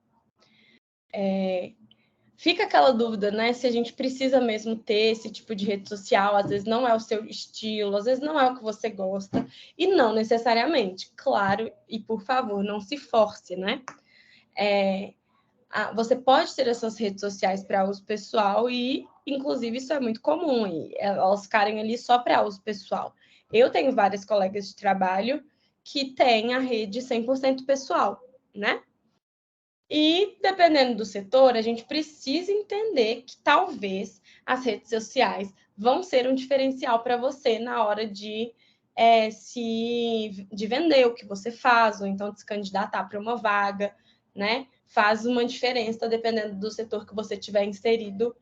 Fica aquela dúvida, né? Se a gente precisa mesmo ter esse tipo de rede social, às vezes não é o seu estilo, às vezes não é o que você gosta, e não necessariamente. Claro, e por favor, não se force, né? Você pode ter essas redes sociais para uso pessoal e, inclusive, isso é muito comum, e elas ficarem ali só para uso pessoal. Eu tenho várias colegas de trabalho que têm a rede 100% pessoal, né? E, dependendo do setor, a gente precisa entender que talvez as redes sociais vão ser um diferencial para você na hora de vender o que você faz, ou então de se candidatar para uma vaga, né? Faz uma diferença, dependendo do setor que você tiver inserido,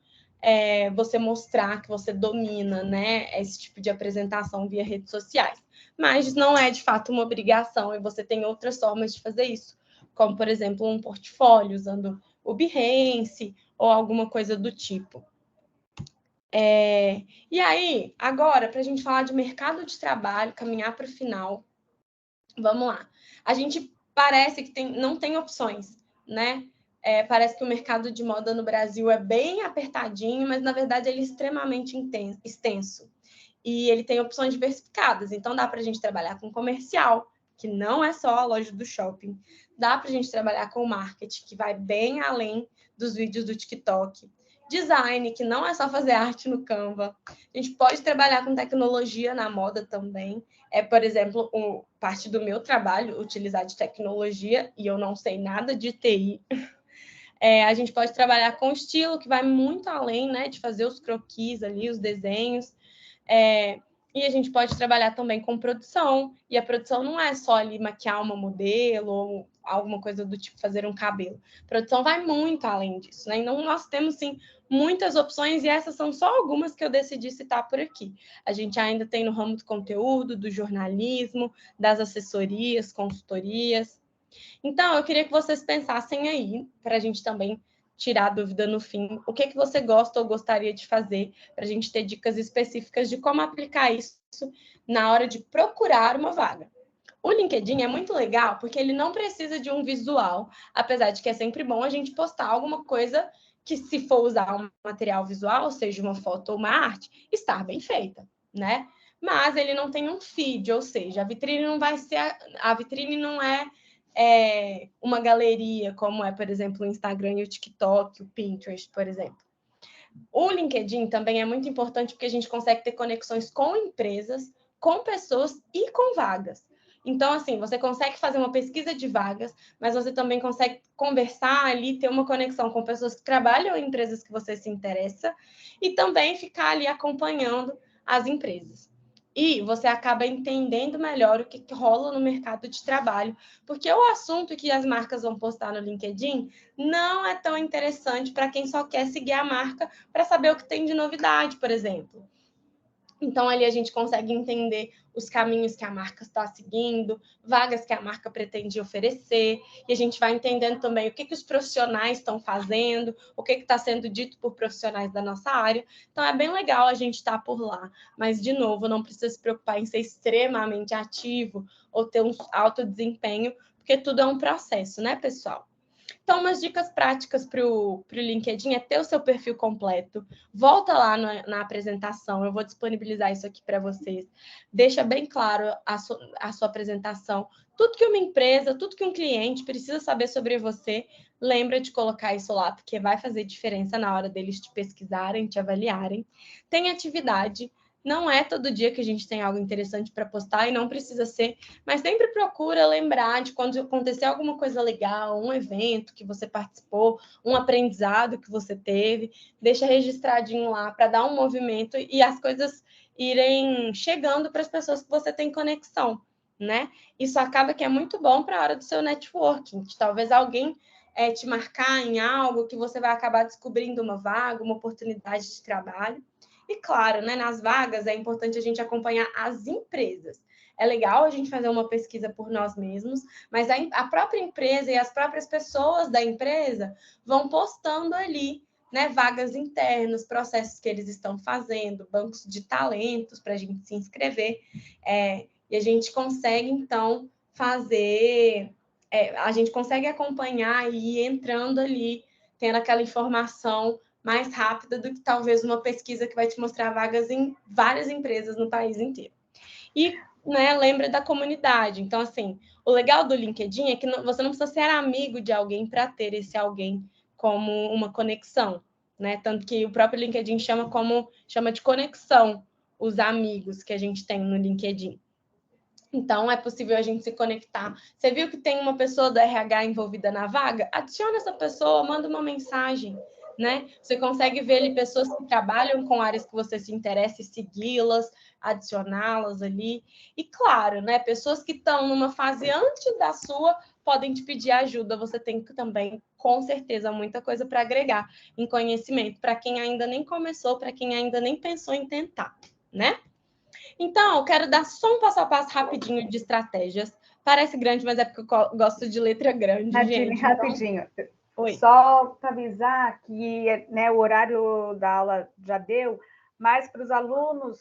você mostrar que você domina, né, esse tipo de apresentação via redes sociais. Mas não é, de fato, uma obrigação, e você tem outras formas de fazer isso, como, por exemplo, um portfólio usando o Behance ou alguma coisa do tipo. E aí, agora, para a gente falar de mercado de trabalho, caminhar para o final, vamos lá. A gente parece que não tem opções, né? Parece que o mercado de moda no Brasil é bem apertadinho, mas, na verdade, ele é extremamente extenso. E ele tem opções diversificadas. Então, dá para a gente trabalhar com comercial, que não é só a loja do shopping. Dá para a gente trabalhar com marketing, que vai bem além dos vídeos do TikTok. Design, que não é só fazer arte no Canva. A gente pode trabalhar com tecnologia na moda também. Por exemplo, parte do meu trabalho, utilizar de tecnologia, e eu não sei nada de TI. A gente pode trabalhar com estilo, que vai muito além, né, de fazer os croquis ali, os desenhos. E a gente pode trabalhar também com produção. E a produção não é só ali maquiar uma modelo ou alguma coisa do tipo fazer um cabelo. A produção vai muito além disso, né? Então, nós temos, sim, muitas opções e essas são só algumas que eu decidi citar por aqui. A gente ainda tem no ramo do conteúdo, do jornalismo, das assessorias, consultorias. Então, eu queria que vocês pensassem aí, para a gente também tirar a dúvida no fim, o que você gosta ou gostaria de fazer, para a gente ter dicas específicas de como aplicar isso na hora de procurar uma vaga. O LinkedIn é muito legal porque ele não precisa de um visual, apesar de que é sempre bom a gente postar alguma coisa que, se for usar um material visual, seja uma foto ou uma arte, estar bem feita, né? Mas ele não tem um feed, ou seja, a vitrine não vai ser... A vitrine não é uma galeria, como é, por exemplo, o Instagram e o TikTok, o Pinterest, por exemplo. O LinkedIn também é muito importante porque a gente consegue ter conexões com empresas, com pessoas e com vagas. Então, assim, você consegue fazer uma pesquisa de vagas, mas você também consegue conversar ali, ter uma conexão com pessoas que trabalham em empresas que você se interessa e também ficar ali acompanhando as empresas. E você acaba entendendo melhor o que rola no mercado de trabalho, porque o assunto que as marcas vão postar no LinkedIn não é tão interessante para quem só quer seguir a marca para saber o que tem de novidade, por exemplo. Então, ali a gente consegue entender os caminhos que a marca está seguindo, vagas que a marca pretende oferecer, e a gente vai entendendo também o que os profissionais estão fazendo, o que está sendo dito por profissionais da nossa área. Então, é bem legal a gente estar por lá. Mas, de novo, não precisa se preocupar em ser extremamente ativo ou ter um alto desempenho, porque tudo é um processo, né, pessoal? Então, umas dicas práticas para o LinkedIn é ter o seu perfil completo. Volta lá na apresentação, eu vou disponibilizar isso aqui para vocês. Deixa bem claro a sua apresentação. Tudo que uma empresa, tudo que um cliente precisa saber sobre você, lembra de colocar isso lá, porque vai fazer diferença na hora deles te pesquisarem, te avaliarem. Tem atividade. Não é todo dia que a gente tem algo interessante para postar e não precisa ser, mas sempre procura lembrar de quando acontecer alguma coisa legal, um evento que você participou, um aprendizado que você teve, deixa registradinho lá para dar um movimento e as coisas irem chegando para as pessoas que você tem conexão, né? Isso acaba que é muito bom para a hora do seu networking, que talvez alguém te marcar em algo que você vai acabar descobrindo uma vaga, uma oportunidade de trabalho. E claro, né, nas vagas é importante a gente acompanhar as empresas. É legal a gente fazer uma pesquisa por nós mesmos, mas a própria empresa e as próprias pessoas da empresa vão postando ali, né, vagas internas, processos que eles estão fazendo, bancos de talentos para a gente se inscrever. E a gente consegue, então, a gente consegue acompanhar e ir entrando ali, tendo aquela informação mais rápida do que talvez uma pesquisa que vai te mostrar vagas em várias empresas no país inteiro. E, né, lembra da comunidade. Então, assim, o legal do LinkedIn é que você não precisa ser amigo de alguém para ter esse alguém como uma conexão, né? Tanto que o próprio LinkedIn chama de conexão os amigos que a gente tem no LinkedIn. Então, é possível a gente se conectar. Você viu que tem uma pessoa do RH envolvida na vaga? Adiciona essa pessoa, manda uma mensagem, né? Você consegue ver ali pessoas que trabalham com áreas que você se interessa e segui-las, adicioná-las ali. E claro, né? Pessoas que estão numa fase antes da sua podem te pedir ajuda. Você tem também, com certeza, muita coisa para agregar em conhecimento para quem ainda nem começou, para quem ainda nem pensou em tentar, né? Então, eu quero dar só um passo a passo rapidinho de estratégias. Parece grande, mas é porque eu gosto de letra grande, Nadine, gente. rapidinho. Oi. Só para avisar que, né, o horário da aula já deu, mas para os alunos,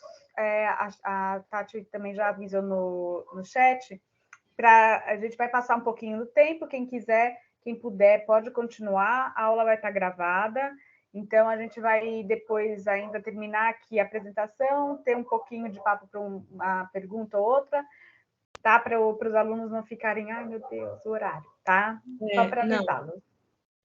a Tati também já avisou no chat, a gente vai passar um pouquinho do tempo, quem quiser, quem puder, pode continuar, a aula vai estar gravada, então a gente vai depois ainda terminar aqui a apresentação, ter um pouquinho de papo para uma pergunta ou outra, tá? Para os alunos não ficarem, ai meu Deus, o horário, tá? Só para avisá-los.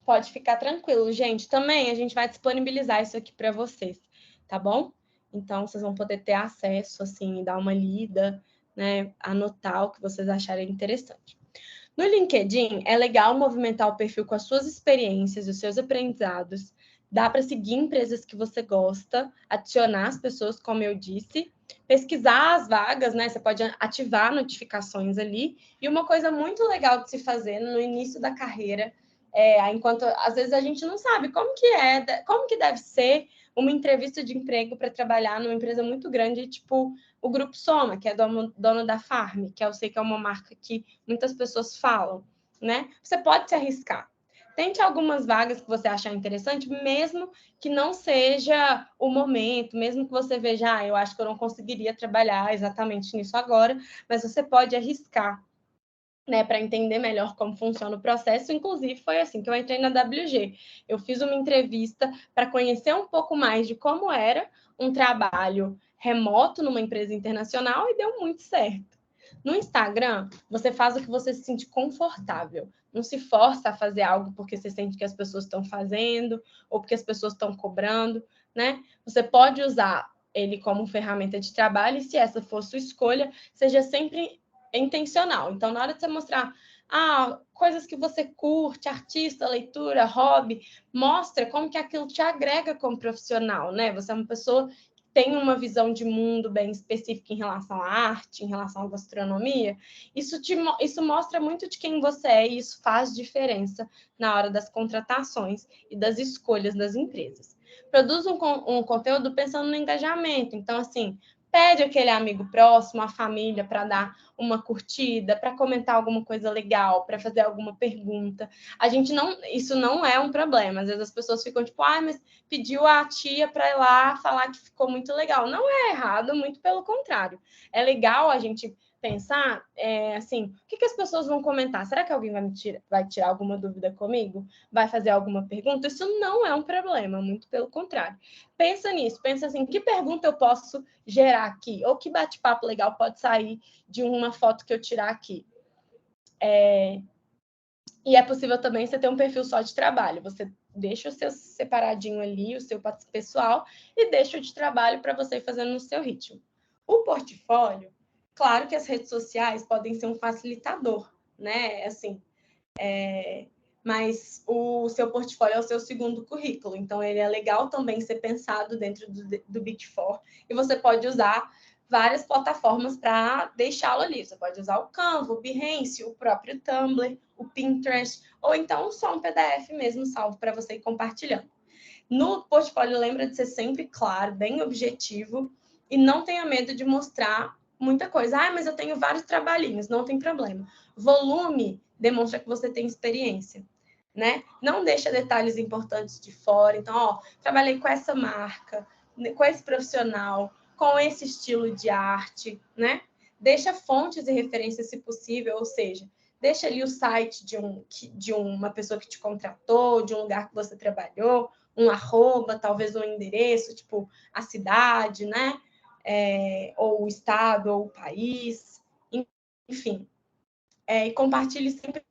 Pode ficar tranquilo, gente. Também a gente vai disponibilizar isso aqui para vocês, tá bom? Então, vocês vão poder ter acesso, assim, dar uma lida, né? Anotar o que vocês acharem interessante. No LinkedIn, é legal movimentar o perfil com as suas experiências, os seus aprendizados. Dá para seguir empresas que você gosta, adicionar as pessoas, como eu disse, pesquisar as vagas, né? Você pode ativar notificações ali. E uma coisa muito legal de se fazer no início da carreira, enquanto às vezes a gente não sabe como que deve ser uma entrevista de emprego para trabalhar numa empresa muito grande, tipo o Grupo Soma, que é dono da Farm, que eu sei que é uma marca que muitas pessoas falam, né? Você pode se arriscar. Tente algumas vagas que você achar interessante, mesmo que não seja o momento, mesmo que você veja, eu acho que eu não conseguiria trabalhar exatamente nisso agora, mas você pode arriscar, né, para entender melhor como funciona o processo. Inclusive, foi assim que eu entrei na WG. Eu fiz uma entrevista para conhecer um pouco mais de como era um trabalho remoto numa empresa internacional e deu muito certo. No Instagram, você faz o que você se sente confortável. Não se força a fazer algo porque você sente que as pessoas estão fazendo ou porque as pessoas estão cobrando, né? Você pode usar ele como ferramenta de trabalho e, se essa for sua escolha, seja sempre intencional. Então, na hora de você mostrar coisas que você curte, artista, leitura, hobby, mostra como que aquilo te agrega como profissional, né? Você é uma pessoa que tem uma visão de mundo bem específica em relação à arte, em relação à gastronomia. Isso mostra muito de quem você é e isso faz diferença na hora das contratações e das escolhas das empresas. Produz um conteúdo pensando no engajamento. Então, assim, Pede aquele amigo próximo, a família, para dar uma curtida, para comentar alguma coisa legal, para fazer alguma pergunta. Isso não é um problema. Às vezes as pessoas ficam tipo, mas pediu a tia para ir lá falar que ficou muito legal. Não é errado, muito pelo contrário. É legal a gente pensar, assim, o que as pessoas vão comentar? Será que alguém vai tirar alguma dúvida comigo? Vai fazer alguma pergunta? Isso não é um problema, muito pelo contrário. Pensa nisso, pensa assim, que pergunta eu posso gerar aqui? Ou que bate-papo legal pode sair de uma foto que eu tirar aqui? E é possível também você ter um perfil só de trabalho. Você deixa o seu separadinho ali, o seu pessoal, e deixa o de trabalho para você ir fazendo no seu ritmo. O portfólio, claro que as redes sociais podem ser um facilitador, né? Assim, mas o seu portfólio é o seu segundo currículo, então ele é legal também ser pensado dentro do Big Four, e você pode usar várias plataformas para deixá-lo ali. Você pode usar o Canva, o Behance, o próprio Tumblr, o Pinterest, ou então só um PDF mesmo salvo para você ir compartilhando. No portfólio, lembra de ser sempre claro, bem objetivo, e não tenha medo de mostrar muita coisa. Mas eu tenho vários trabalhinhos, não tem problema. Volume demonstra que você tem experiência, né? Não deixa detalhes importantes de fora. Então, trabalhei com essa marca, com esse profissional, com esse estilo de arte, né? Deixa fontes e referências, se possível, ou seja, deixa ali o site de uma pessoa que te contratou, de um lugar que você trabalhou, um arroba, talvez um endereço, tipo a cidade, né? Ou o estado, ou o país, enfim. E compartilhe sempre.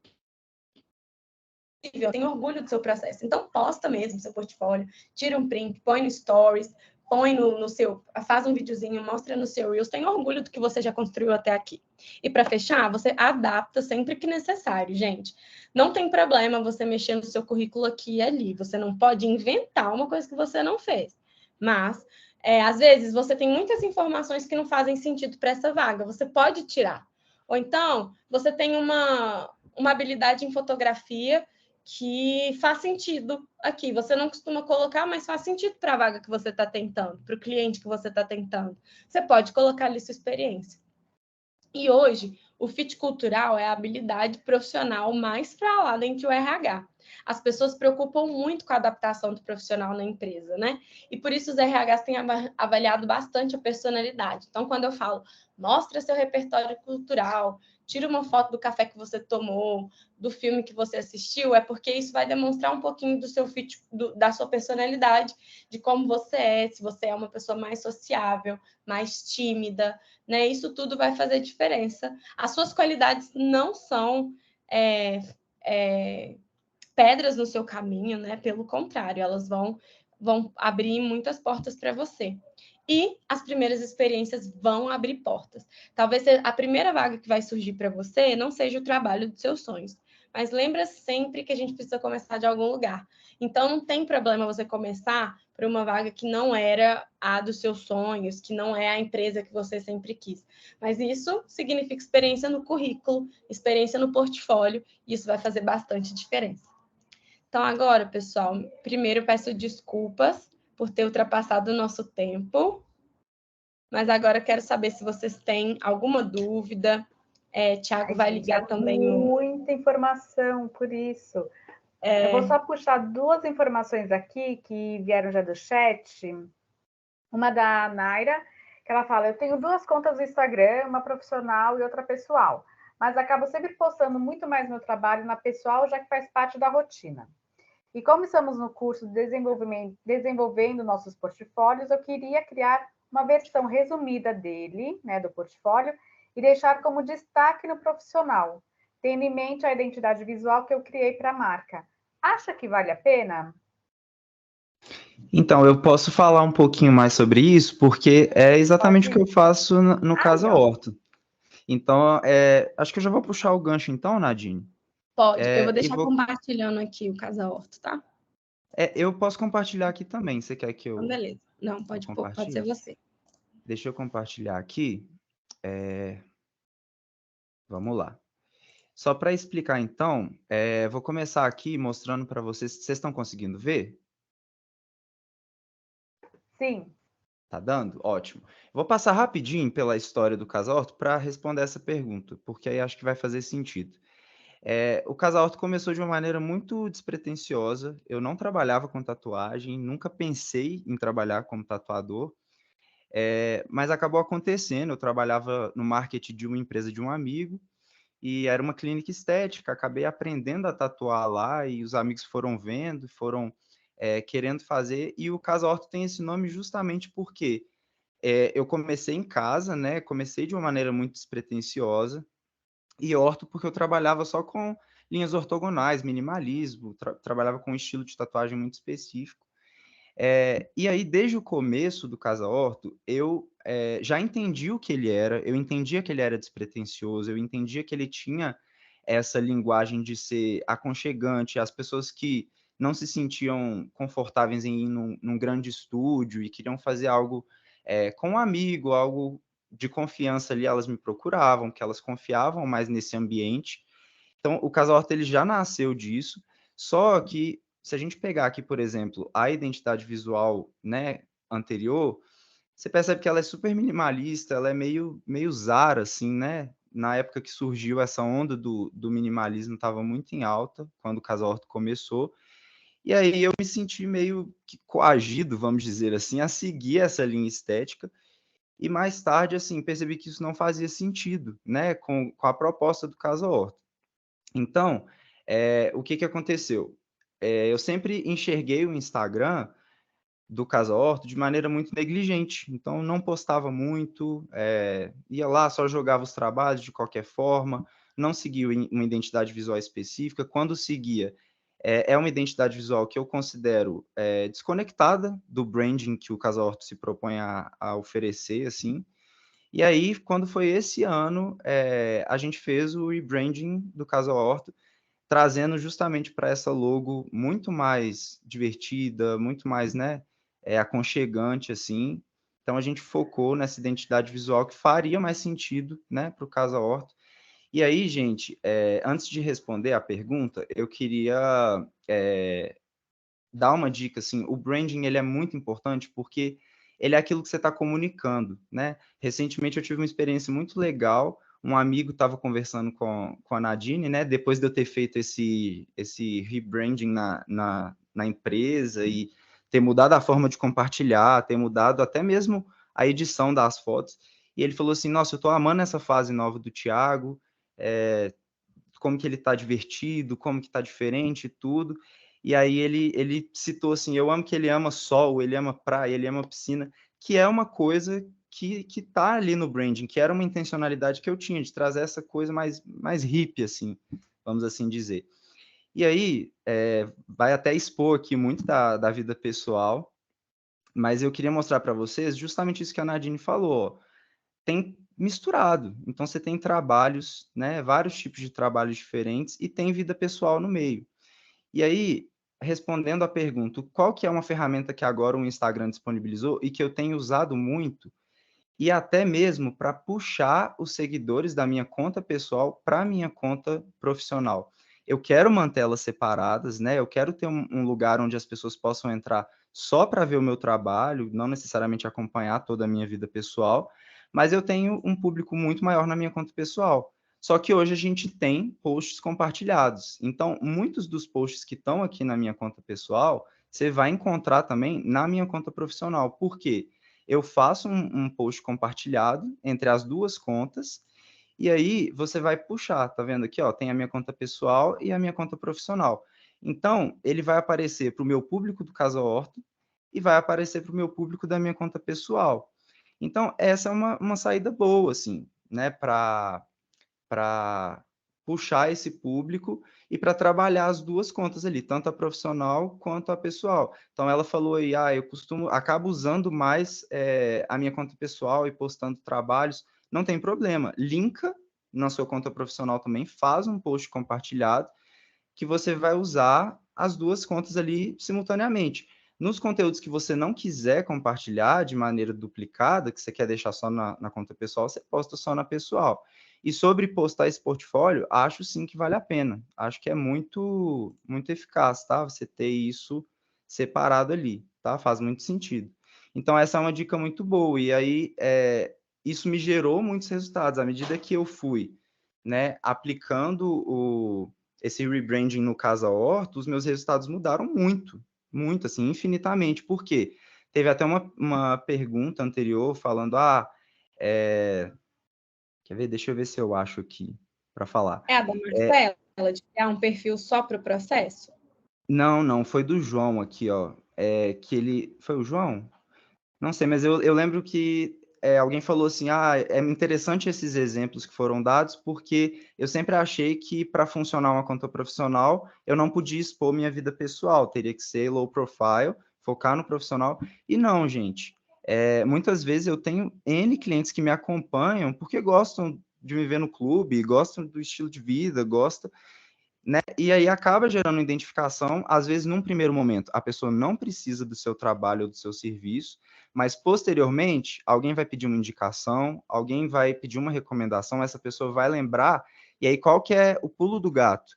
Eu tenho orgulho do seu processo. Então, posta mesmo seu portfólio, tira um print, põe no Stories, põe no seu, faz um videozinho, mostra no seu Reels. Tenho orgulho do que você já construiu até aqui. E para fechar, você adapta sempre que necessário, gente. Não tem problema você mexer no seu currículo aqui e ali. Você não pode inventar uma coisa que você não fez. Mas, às vezes, você tem muitas informações que não fazem sentido para essa vaga. Você pode tirar. Ou então, você tem uma habilidade em fotografia que faz sentido aqui. Você não costuma colocar, mas faz sentido para a vaga que você está tentando, para o cliente que você está tentando. Você pode colocar ali sua experiência. E hoje, o fit cultural é a habilidade profissional mais para lá dentro do RH. As pessoas se preocupam muito com a adaptação do profissional na empresa, né? E por isso os RHs têm avaliado bastante a personalidade. Então, quando eu falo, mostra seu repertório cultural, tira uma foto do café que você tomou, do filme que você assistiu, é porque isso vai demonstrar um pouquinho do seu fit, da sua personalidade, de como você é, se você é uma pessoa mais sociável, mais tímida, né? Isso tudo vai fazer diferença. As suas qualidades não são pedras no seu caminho, né? Pelo contrário, elas vão abrir muitas portas para você. E as primeiras experiências vão abrir portas. Talvez a primeira vaga que vai surgir para você não seja o trabalho dos seus sonhos, mas lembra sempre que a gente precisa começar de algum lugar. Então, não tem problema você começar por uma vaga que não era a dos seus sonhos, que não é a empresa que você sempre quis. Mas isso significa experiência no currículo, experiência no portfólio, e isso vai fazer bastante diferença. Então, agora, pessoal, primeiro peço desculpas por ter ultrapassado o nosso tempo, mas agora quero saber se vocês têm alguma dúvida. Thiago vai ligar também. Muita informação, por isso. Eu vou só puxar duas informações aqui que vieram já do chat. Uma da Naira, que ela fala, eu tenho duas contas no Instagram, uma profissional e outra pessoal, mas acabo sempre postando muito mais meu trabalho na pessoal, já que faz parte da rotina. E como estamos no curso de desenvolvendo nossos portfólios, eu queria criar uma versão resumida dele, né, do portfólio, e deixar como destaque no profissional, tendo em mente a identidade visual que eu criei para a marca. Acha que vale a pena? Então, eu posso falar um pouquinho mais sobre isso, porque é exatamente o que eu faço no Casa Horto. Então, acho que eu já vou puxar o gancho então, Nadine. Pode, eu vou deixar compartilhando aqui o Casa Horto, tá? Eu posso compartilhar aqui também, você quer que eu... Então, beleza. Não, pode ser você. Deixa eu compartilhar aqui. Vamos lá. Só para explicar então, vou começar aqui mostrando para vocês. Vocês estão conseguindo ver? Sim. Tá dando? Ótimo. Vou passar rapidinho pela história do Casa Horto para responder essa pergunta, porque aí acho que vai fazer sentido. O Casa Horto começou de uma maneira muito despretensiosa. Eu não trabalhava com tatuagem, nunca pensei em trabalhar como tatuador, mas acabou acontecendo. Eu trabalhava no marketing de uma empresa de um amigo e era uma clínica estética. Acabei aprendendo a tatuar lá e os amigos foram vendo, foram querendo fazer. E o Casa Horto tem esse nome justamente porque eu comecei em casa, né? Comecei de uma maneira muito despretensiosa e orto porque eu trabalhava só com linhas ortogonais, minimalismo, trabalhava com um estilo de tatuagem muito específico. E aí, desde o começo do Casa Horto, eu já entendi o que ele era, eu entendia que ele era despretensioso, eu entendia que ele tinha essa linguagem de ser aconchegante, as pessoas que não se sentiam confortáveis em ir num grande estúdio e queriam fazer algo com um amigo, algo de confiança ali, elas me procuravam, que elas confiavam mais nesse ambiente. Então, o Casa Horta ele já nasceu disso, só que se a gente pegar aqui, por exemplo, a identidade visual, né, anterior, você percebe que ela é super minimalista, ela é meio Zara, assim, né? Na época que surgiu essa onda do minimalismo, estava muito em alta, quando o Casa Horta começou, e aí eu me senti meio que coagido, vamos dizer assim, a seguir essa linha estética, e mais tarde, assim, percebi que isso não fazia sentido, né, com a proposta do Casa Horta. Então, o que que aconteceu? Eu sempre enxerguei o Instagram do Casa Horto de maneira muito negligente, então não postava muito, ia lá, só jogava os trabalhos de qualquer forma, não seguia uma identidade visual específica. Quando seguia, é uma identidade visual que eu considero desconectada do branding que o Casa Horto se propõe a oferecer, assim. E aí, quando foi esse ano, a gente fez o rebranding do Casa Horto, trazendo justamente para essa logo muito mais divertida, muito mais, né, aconchegante, assim. Então, a gente focou nessa identidade visual que faria mais sentido, né, para o Casa Horto. E aí, gente, antes de responder a pergunta, eu queria dar uma dica, assim, o branding, ele é muito importante porque ele é aquilo que você está comunicando, né? Recentemente eu tive uma experiência muito legal, um amigo estava conversando com a Nadine, né? Depois de eu ter feito esse rebranding na empresa e ter mudado a forma de compartilhar, ter mudado até mesmo a edição das fotos, e ele falou assim, nossa, eu estou amando essa fase nova do Thiago, como que ele está divertido, como que está diferente e tudo. E aí ele citou assim, eu amo que ele ama sol, ele ama praia, ele ama piscina, que é uma coisa que tá ali no branding, que era uma intencionalidade que eu tinha, de trazer essa coisa mais hippie, assim, vamos assim dizer. E aí, vai até expor aqui muito da vida pessoal, mas eu queria mostrar para vocês justamente isso que a Nadine falou, ó. Tem misturado. Então você tem trabalhos, né, vários tipos de trabalhos diferentes e tem vida pessoal no meio. E aí, respondendo à pergunta, qual que é uma ferramenta que agora o Instagram disponibilizou e que eu tenho usado muito, e até mesmo para puxar os seguidores da minha conta pessoal para a minha conta profissional. Eu quero mantê-las separadas, né? Eu quero ter um lugar onde as pessoas possam entrar só para ver o meu trabalho, não necessariamente acompanhar toda a minha vida pessoal, mas eu tenho um público muito maior na minha conta pessoal. Só que hoje a gente tem posts compartilhados. Então, muitos dos posts que estão aqui na minha conta pessoal, você vai encontrar também na minha conta profissional. Por quê? Eu faço um post compartilhado entre as duas contas, e aí você vai puxar, tá vendo aqui, ó, tem a minha conta pessoal e a minha conta profissional. Então, ele vai aparecer para o meu público do Casa Horto e vai aparecer para o meu público da minha conta pessoal. Então, essa é uma saída boa, assim, né, para puxar esse público e para trabalhar as duas contas ali, tanto a profissional quanto a pessoal. Então ela falou aí, eu acabo usando mais a minha conta pessoal e postando trabalhos, não tem problema, linka na sua conta profissional também, faz um post compartilhado que você vai usar as duas contas ali simultaneamente. Nos conteúdos que você não quiser compartilhar de maneira duplicada, que você quer deixar só na conta pessoal, você posta só na pessoal. E sobre postar esse portfólio, acho sim que vale a pena. Acho que é muito eficaz, tá? Você ter isso separado ali, tá? Faz muito sentido. Então, essa é uma dica muito boa. E aí, isso me gerou muitos resultados. À medida que eu fui, né, aplicando esse rebranding no Casa Horta, os meus resultados mudaram muito, muito, assim, infinitamente. Por quê? Teve até uma pergunta anterior falando, quer ver? Deixa eu ver se eu acho aqui para falar. É a da Marcela, de criar um perfil só para o processo? Não, foi do João aqui, ó. Que ele... Foi o João? Não sei, mas eu lembro que alguém falou assim, é interessante esses exemplos que foram dados, porque eu sempre achei que para funcionar uma conta profissional, eu não podia expor minha vida pessoal, teria que ser low profile, focar no profissional. E não, gente. Muitas vezes eu tenho N clientes que me acompanham porque gostam de me ver no clube, gostam do estilo de vida, gostam, né? E aí acaba gerando identificação, às vezes num primeiro momento a pessoa não precisa do seu trabalho ou do seu serviço, mas posteriormente alguém vai pedir uma indicação, alguém vai pedir uma recomendação, essa pessoa vai lembrar, e aí qual que é o pulo do gato?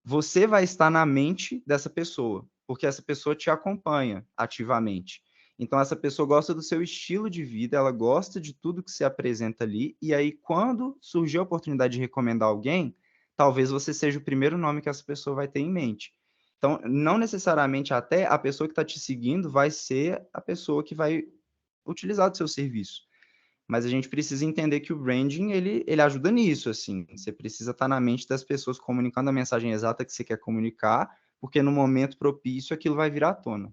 Você vai estar na mente dessa pessoa, porque essa pessoa te acompanha ativamente. Então essa pessoa gosta do seu estilo de vida, ela gosta de tudo que se apresenta ali, e aí quando surgir a oportunidade de recomendar alguém, talvez você seja o primeiro nome que essa pessoa vai ter em mente. Então, não necessariamente até a pessoa que está te seguindo vai ser a pessoa que vai utilizar do seu serviço. Mas a gente precisa entender que o branding, ele ajuda nisso, assim. Você precisa estar na mente das pessoas comunicando a mensagem exata que você quer comunicar, porque no momento propício aquilo vai vir à tona.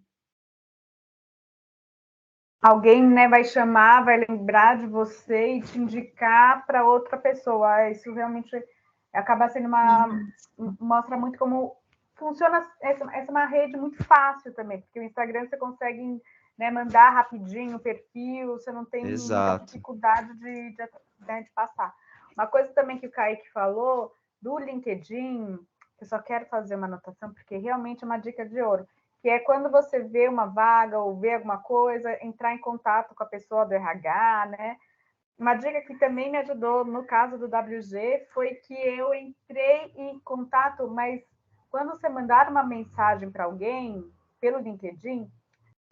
Alguém, né, vai chamar, vai lembrar de você e te indicar para outra pessoa. Isso realmente acaba sendo mostra muito como funciona. Essa é uma rede muito fácil também, porque o Instagram você consegue, né, mandar rapidinho o perfil, você não tem muita Exato. dificuldade de passar. Uma coisa também que o Kaique falou do LinkedIn, eu só quero fazer uma anotação, porque realmente é uma dica de ouro, que é quando você vê uma vaga ou vê alguma coisa, entrar em contato com a pessoa do RH, né? Uma dica que também me ajudou no caso do WG foi que eu entrei em contato, mas quando você mandar uma mensagem para alguém pelo LinkedIn,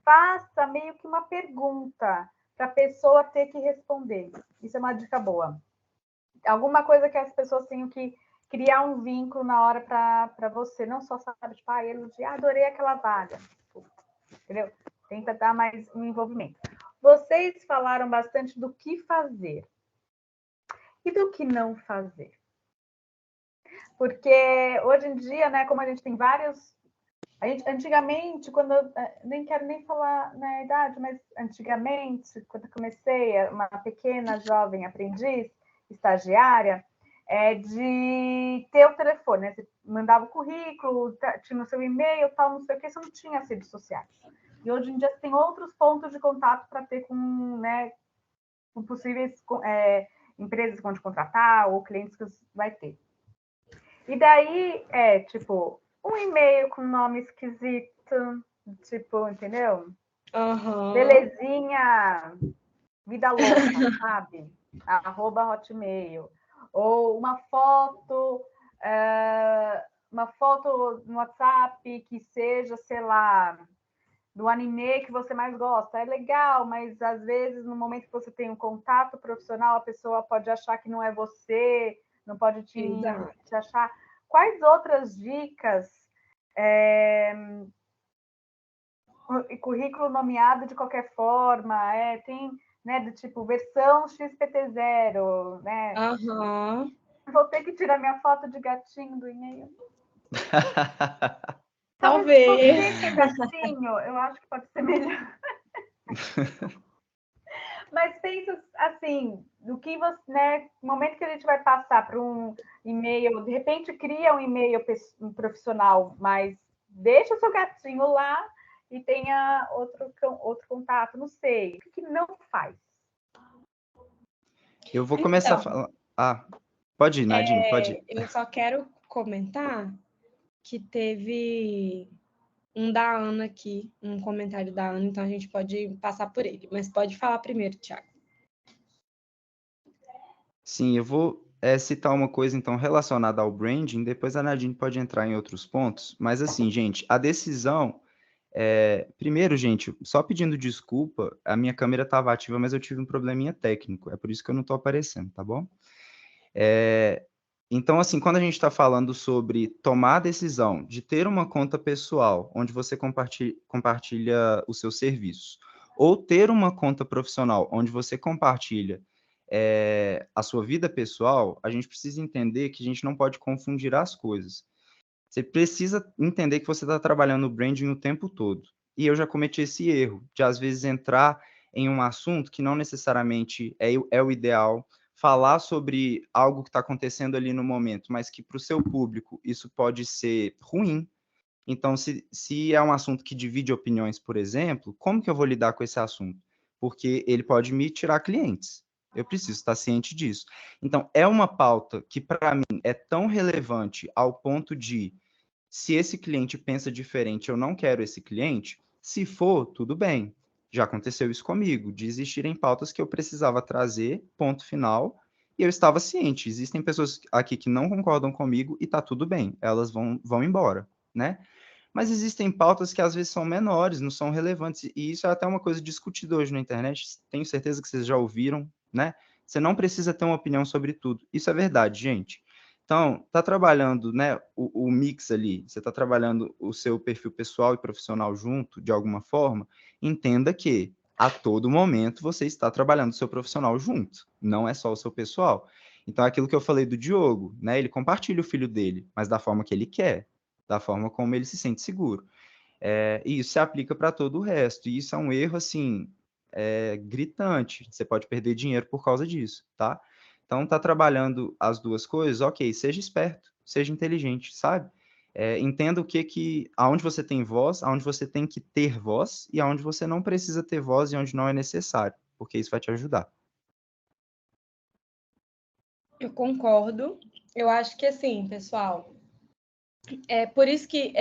faça meio que uma pergunta para a pessoa ter que responder. Isso é uma dica boa. Alguma coisa que as pessoas tenham que criar um vínculo na hora para você, não só sabe, tipo, elogiar, adorei aquela vaga, entendeu? Tenta dar mais um envolvimento. Vocês falaram bastante do que fazer e do que não fazer. Porque hoje em dia, né, como a gente tem vários... antigamente, quando nem quero nem falar na idade, mas antigamente, quando eu comecei, uma pequena jovem aprendiz, estagiária, de ter o telefone, né? Você mandava o currículo, tinha o seu e-mail, tal, não sei o que, você não tinha as redes sociais. E hoje em dia você tem outros pontos de contato para ter com, né, com possíveis empresas que vão te contratar ou clientes que você vai ter. E daí tipo, um e-mail com nome esquisito, tipo, entendeu? Uhum. Belezinha, vida louca, sabe? @hotmail. Ou uma foto no WhatsApp que seja, sei lá, do anime que você mais gosta. É legal, mas às vezes no momento que você tem um contato profissional, a pessoa pode achar que não é você, não pode te achar. Quais outras dicas? Currículo nomeado de qualquer forma, tem, né, do tipo versão XPT0, né? Uhum. Vou ter que tirar minha foto de gatinho do e-mail. Talvez. Você que é gatinho, eu acho que pode ser melhor. Mas pensa assim, do que você, né, no momento que a gente vai passar para um e-mail, de repente cria um e-mail profissional, mas deixa o seu gatinho lá e tenha outro contato, não sei. O que não faz? Eu vou começar a falar... pode ir, Nadine, pode ir. Eu só quero comentar que teve um da Ana aqui, um comentário da Ana, então a gente pode passar por ele. Mas pode falar primeiro, Thiago. Sim, eu vou citar uma coisa, então, relacionada ao branding, depois a Nadine pode entrar em outros pontos. Mas, assim, gente, a decisão Primeiro, gente, só pedindo desculpa, a minha câmera estava ativa, mas eu tive um probleminha técnico, é por isso que eu não estou aparecendo, tá bom? Então, assim, quando a gente está falando sobre tomar a decisão de ter uma conta pessoal, onde você compartilha os seus serviços, ou ter uma conta profissional, onde você compartilha a sua vida pessoal, a gente precisa entender que a gente não pode confundir as coisas. Você precisa entender que você está trabalhando no branding o tempo todo. E eu já cometi esse erro, de às vezes entrar em um assunto que não necessariamente é o ideal, falar sobre algo que está acontecendo ali no momento, mas que para o seu público isso pode ser ruim. Então, se é um assunto que divide opiniões, por exemplo, como que eu vou lidar com esse assunto? Porque ele pode me tirar clientes. Eu preciso estar ciente disso. Então, é uma pauta que, para mim, é tão relevante ao ponto de, se esse cliente pensa diferente, eu não quero esse cliente. Se for, tudo bem. Já aconteceu isso comigo, de existirem pautas que eu precisava trazer, ponto final, e eu estava ciente. Existem pessoas aqui que não concordam comigo e tá tudo bem, elas vão embora, né? Mas existem pautas que às vezes são menores, não são relevantes, e isso é até uma coisa discutida hoje na internet, tenho certeza que vocês já ouviram, né? Você não precisa ter uma opinião sobre tudo. Isso é verdade, gente. Então, tá trabalhando, né, o mix ali, você está trabalhando o seu perfil pessoal e profissional junto, de alguma forma, entenda que a todo momento você está trabalhando o seu profissional junto, não é só o seu pessoal. Então, é aquilo que eu falei do Diogo, né, ele compartilha o filho dele, mas da forma que ele quer, da forma como ele se sente seguro. E isso se aplica para todo o resto, e isso é um erro, assim, gritante, você pode perder dinheiro por causa disso, tá? Então, tá trabalhando as duas coisas, ok, seja esperto, seja inteligente, sabe? Entenda aonde você tem voz, aonde você tem que ter voz, e aonde você não precisa ter voz e onde não é necessário, porque isso vai te ajudar. Eu concordo. Eu acho que assim, pessoal, é por isso que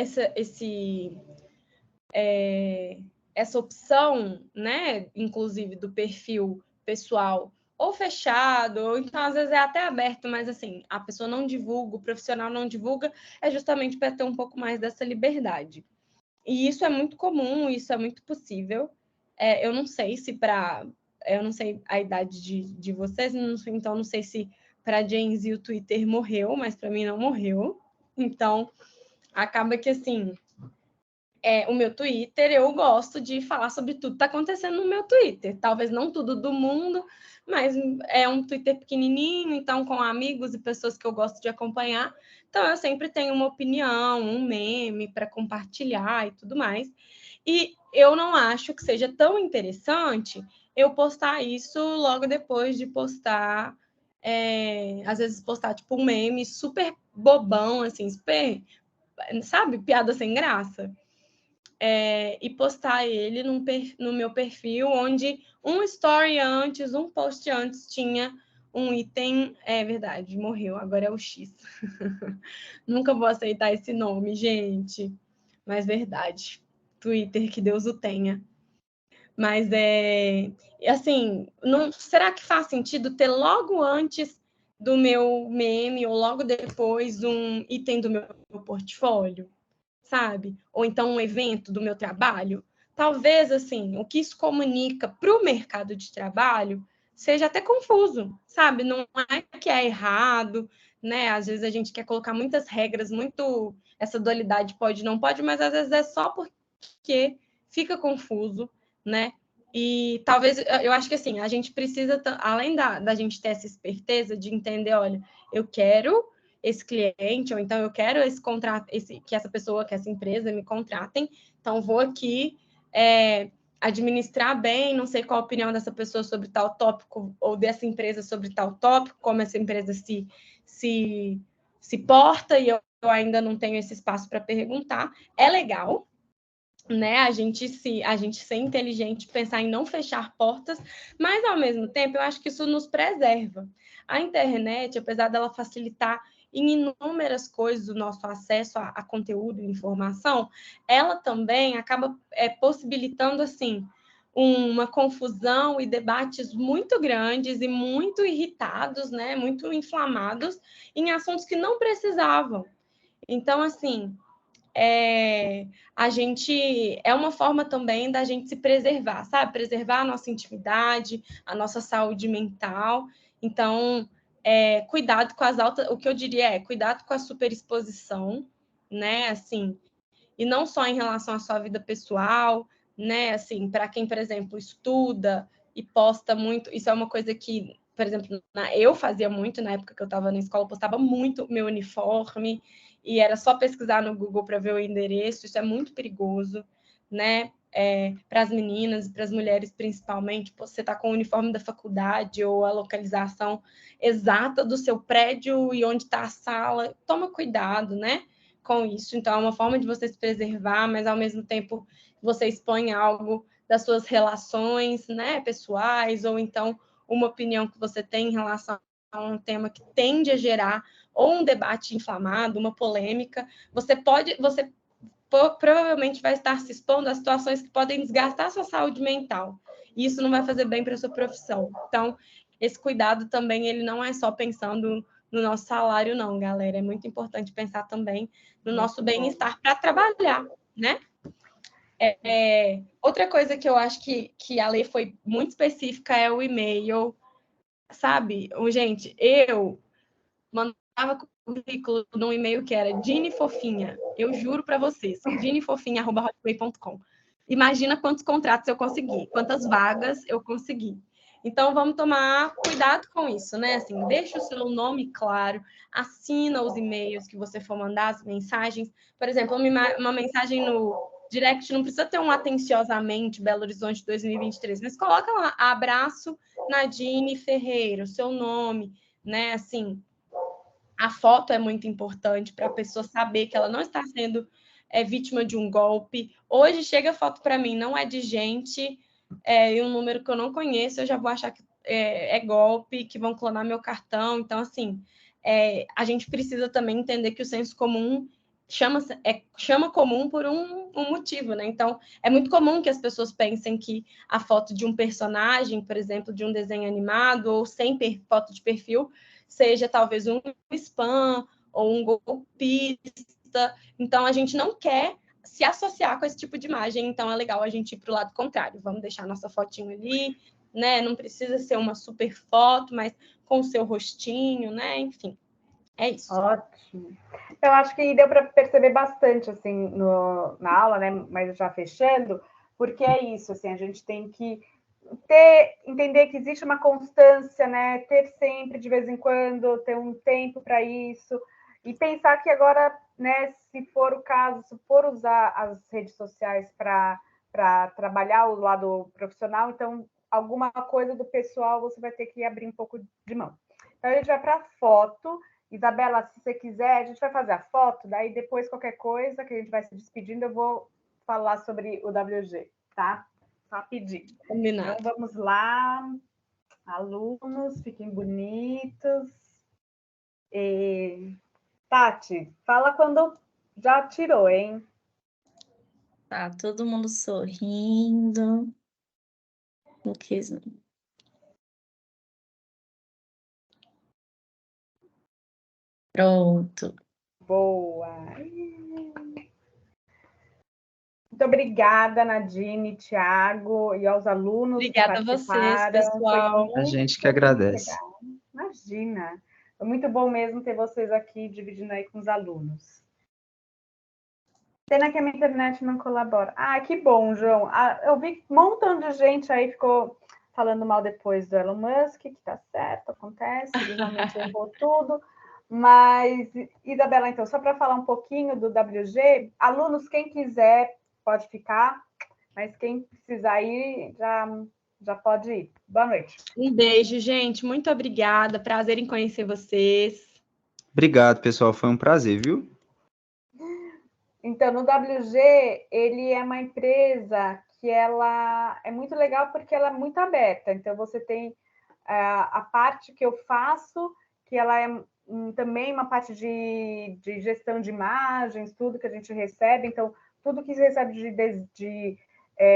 essa opção, né, inclusive do perfil pessoal ou fechado, ou então às vezes é até aberto, mas assim, a pessoa não divulga, o profissional não divulga, é justamente para ter um pouco mais dessa liberdade. E isso é muito comum, isso é muito possível. Eu não sei se para... Eu não sei a idade de vocês, então não sei se para Gen Z o Twitter morreu, mas para mim não morreu. Então, acaba que assim, o meu Twitter, eu gosto de falar sobre tudo que está acontecendo no meu Twitter. Talvez não tudo do mundo, mas é um Twitter pequenininho, então com amigos e pessoas que eu gosto de acompanhar. Então eu sempre tenho uma opinião, um meme para compartilhar e tudo mais. E eu não acho que seja tão interessante eu postar isso logo depois de postar, às vezes postar tipo um meme super bobão, assim, super, sabe, piada sem graça. E postar ele no meu perfil, onde um story antes, um post antes tinha um item, é verdade, morreu, agora é o X. Nunca vou aceitar esse nome, gente, mas verdade. Twitter, que Deus o tenha. Mas assim, será que faz sentido ter logo antes do meu meme ou logo depois um item do meu portfólio? Sabe? Ou então um evento do meu trabalho. Talvez, assim, o que isso comunica para o mercado de trabalho seja até confuso, sabe? Não é que é errado, né? Às vezes a gente quer colocar muitas regras, muito essa dualidade pode, não pode, mas às vezes é só porque fica confuso, né? E talvez, eu acho que assim, a gente precisa, além da gente ter essa esperteza de entender, olha, eu quero esse cliente, ou então eu quero esse contrato, que essa pessoa, que essa empresa me contratem, então vou aqui administrar bem, não sei qual a opinião dessa pessoa sobre tal tópico, ou dessa empresa sobre tal tópico, como essa empresa se porta, e eu ainda não tenho esse espaço para perguntar. É legal, né, a gente ser inteligente, pensar em não fechar portas, mas ao mesmo tempo eu acho que isso nos preserva. A internet, apesar dela facilitar em inúmeras coisas o nosso acesso a conteúdo e informação, ela também acaba possibilitando assim uma confusão e debates muito grandes e muito irritados, né, muito inflamados em assuntos que não precisavam. Então, assim, a gente é uma forma também da gente se preservar, sabe? Preservar a nossa intimidade, a nossa saúde mental. Então, cuidado com as altas, o que eu diria é cuidado com a superexposição, né? Assim, e não só em relação à sua vida pessoal, né? Assim, para quem, por exemplo, estuda e posta muito, isso é uma coisa que, por exemplo, eu fazia muito na época que eu estava na escola, eu postava muito meu uniforme e era só pesquisar no Google para ver o endereço, isso é muito perigoso, né? Para as meninas e para as mulheres principalmente, você está com o uniforme da faculdade ou a localização exata do seu prédio e onde está a sala, toma cuidado, né? Com isso. Então, é uma forma de você se preservar, mas ao mesmo tempo você expõe algo das suas relações, né, pessoais, ou então uma opinião que você tem em relação a um tema que tende a gerar ou um debate inflamado, uma polêmica. Você provavelmente vai estar se expondo a situações que podem desgastar a sua saúde mental. E isso não vai fazer bem para a sua profissão. Então, esse cuidado também, ele não é só pensando no nosso salário, não, galera. É muito importante pensar também no nosso bem-estar para trabalhar, né? Outra coisa que eu acho que a lei foi muito específica é o e-mail, sabe? Gente, eu mandava currículo num e-mail que era Dini Fofinha. Eu juro para vocês, dinifofinha@hotmail.com. Imagina quantos contratos eu consegui, quantas vagas eu consegui. Então, vamos tomar cuidado com isso, né? Assim, deixa o seu nome claro, assina os e-mails que você for mandar, as mensagens. Por exemplo, uma mensagem no direct não precisa ter um atenciosamente Belo Horizonte 2023, mas coloca lá, abraço Nadine Ferreira, o seu nome, né? Assim, a foto é muito importante para a pessoa saber que ela não está sendo vítima de um golpe. Hoje chega foto para mim, não é de gente, e um número que eu não conheço, eu já vou achar que é golpe, que vão clonar meu cartão. Então, assim, a gente precisa também entender que o senso comum chama comum por um motivo, né? Então, é muito comum que as pessoas pensem que a foto de um personagem, por exemplo, de um desenho animado, ou sem foto de perfil, seja talvez um spam ou um golpista. Então, a gente não quer se associar com esse tipo de imagem, então é legal a gente ir para o lado contrário. Vamos deixar nossa fotinho ali, né? Não precisa ser uma super foto, mas com o seu rostinho, né? Enfim, é isso. Ótimo. Eu acho que deu para perceber bastante, assim, na aula, né? Mas já fechando, porque é isso, assim, a gente tem que entender que existe uma constância, né? Ter sempre, de vez em quando, ter um tempo para isso, e pensar que agora, né, se for o caso, se for usar as redes sociais para trabalhar o lado profissional, então alguma coisa do pessoal você vai ter que abrir um pouco de mão. Então a gente vai para a foto. Isabela, se você quiser, a gente vai fazer a foto, daí depois qualquer coisa que a gente vai se despedindo, eu vou falar sobre o WG, tá? Rapidinho. Combinado. Então vamos lá, alunos, fiquem bonitos. Tati, fala quando já tirou, hein? Tá, todo mundo sorrindo. Pronto. Boa. Muito obrigada, Nadine, Thiago e aos alunos. Obrigada a vocês, pessoal. A gente que agradece. Imagina. Foi muito bom mesmo ter vocês aqui dividindo aí com os alunos. Pena que a minha internet não colabora. Ah, que bom, João. Eu vi um montão de gente aí ficou falando mal depois do Elon Musk, que tá certo, acontece, ele realmente errou tudo. Mas, Isabela, então, só para falar um pouquinho do WG, alunos, quem quiser pode ficar, mas quem precisar ir já pode ir. Boa noite. Um beijo, gente. Muito obrigada. Prazer em conhecer vocês. Obrigado, pessoal. Foi um prazer, viu? Então, no WG, ele é uma empresa que ela é muito legal porque ela é muito aberta. Então, você tem a parte que eu faço, que ela é também uma parte de gestão de imagens, tudo que a gente recebe. Então, tudo que se recebe de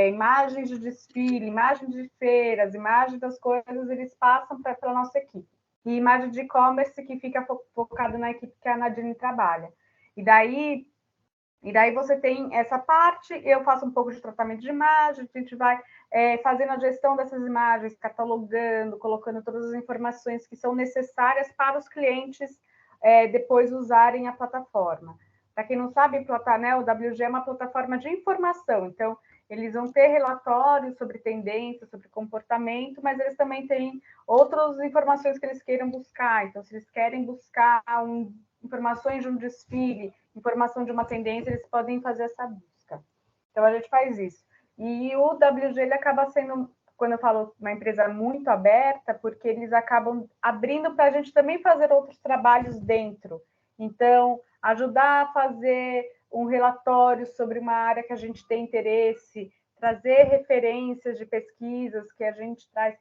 imagens de desfile, imagens de feiras, imagens das coisas, eles passam para a nossa equipe. E imagem de e-commerce que fica focado na equipe que a Nadine trabalha. E daí, E daí você tem essa parte, eu faço um pouco de tratamento de imagem, a gente vai fazendo a gestão dessas imagens, catalogando, colocando todas as informações que são necessárias para os clientes depois usarem a plataforma. Para quem não sabe, né, o WG é uma plataforma de informação, então eles vão ter relatórios sobre tendências, sobre comportamento, mas eles também têm outras informações que eles queiram buscar. Então, se eles querem buscar informações de um desfile, informação de uma tendência, eles podem fazer essa busca. Então, a gente faz isso. E o WG ele acaba sendo, quando eu falo uma empresa muito aberta, porque eles acabam abrindo para a gente também fazer outros trabalhos dentro. Então, ajudar a fazer um relatório sobre uma área que a gente tem interesse, trazer referências de pesquisas que a gente traz.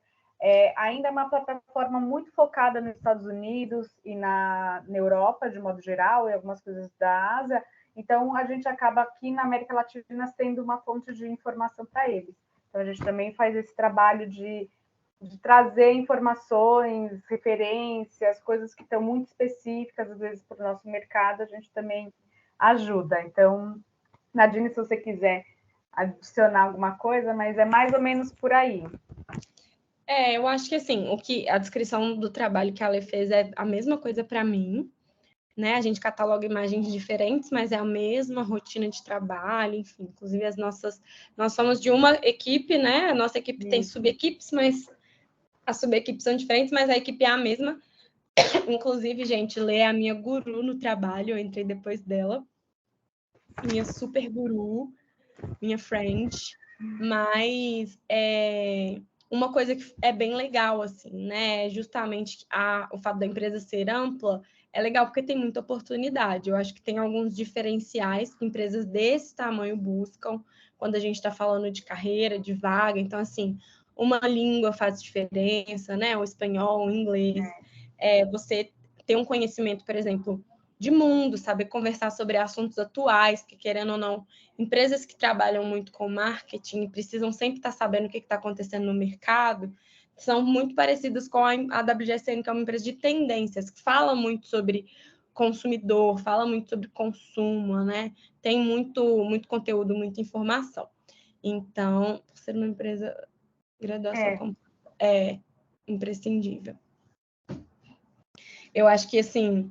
Ainda é uma plataforma muito focada nos Estados Unidos e na Europa, de modo geral, e algumas coisas da Ásia. Então, a gente acaba aqui na América Latina sendo uma fonte de informação para eles. Então, a gente também faz esse trabalho de trazer informações, referências, coisas que estão muito específicas, às vezes, para o nosso mercado, a gente também ajuda. Então, Nadine, se você quiser adicionar alguma coisa, mas é mais ou menos por aí. Eu acho que assim, a descrição do trabalho que a Ale fez é a mesma coisa para mim, né? A gente cataloga imagens diferentes, mas é a mesma rotina de trabalho, enfim. Inclusive, nós somos de uma equipe, né? A nossa equipe tem subequipes, mas as subequipes são diferentes, mas a equipe é a mesma. Inclusive, gente, Lê é a minha guru no trabalho, eu entrei depois dela. Minha super guru, minha friend. Mas uma coisa que é bem legal, assim, né? Justamente o fato da empresa ser ampla é legal porque tem muita oportunidade. Eu acho que tem alguns diferenciais que empresas desse tamanho buscam quando a gente está falando de carreira, de vaga. Então, assim, uma língua faz diferença, né? O espanhol, o inglês. Você ter um conhecimento, por exemplo, de mundo, saber conversar sobre assuntos atuais, que, querendo ou não, empresas que trabalham muito com marketing precisam sempre estar sabendo o que está acontecendo no mercado, são muito parecidas com a WGSN, que é uma empresa de tendências, que fala muito sobre consumidor, fala muito sobre consumo, né? Tem muito conteúdo, muita informação. Então, por ser uma empresa graduação é imprescindível. Eu acho que, assim,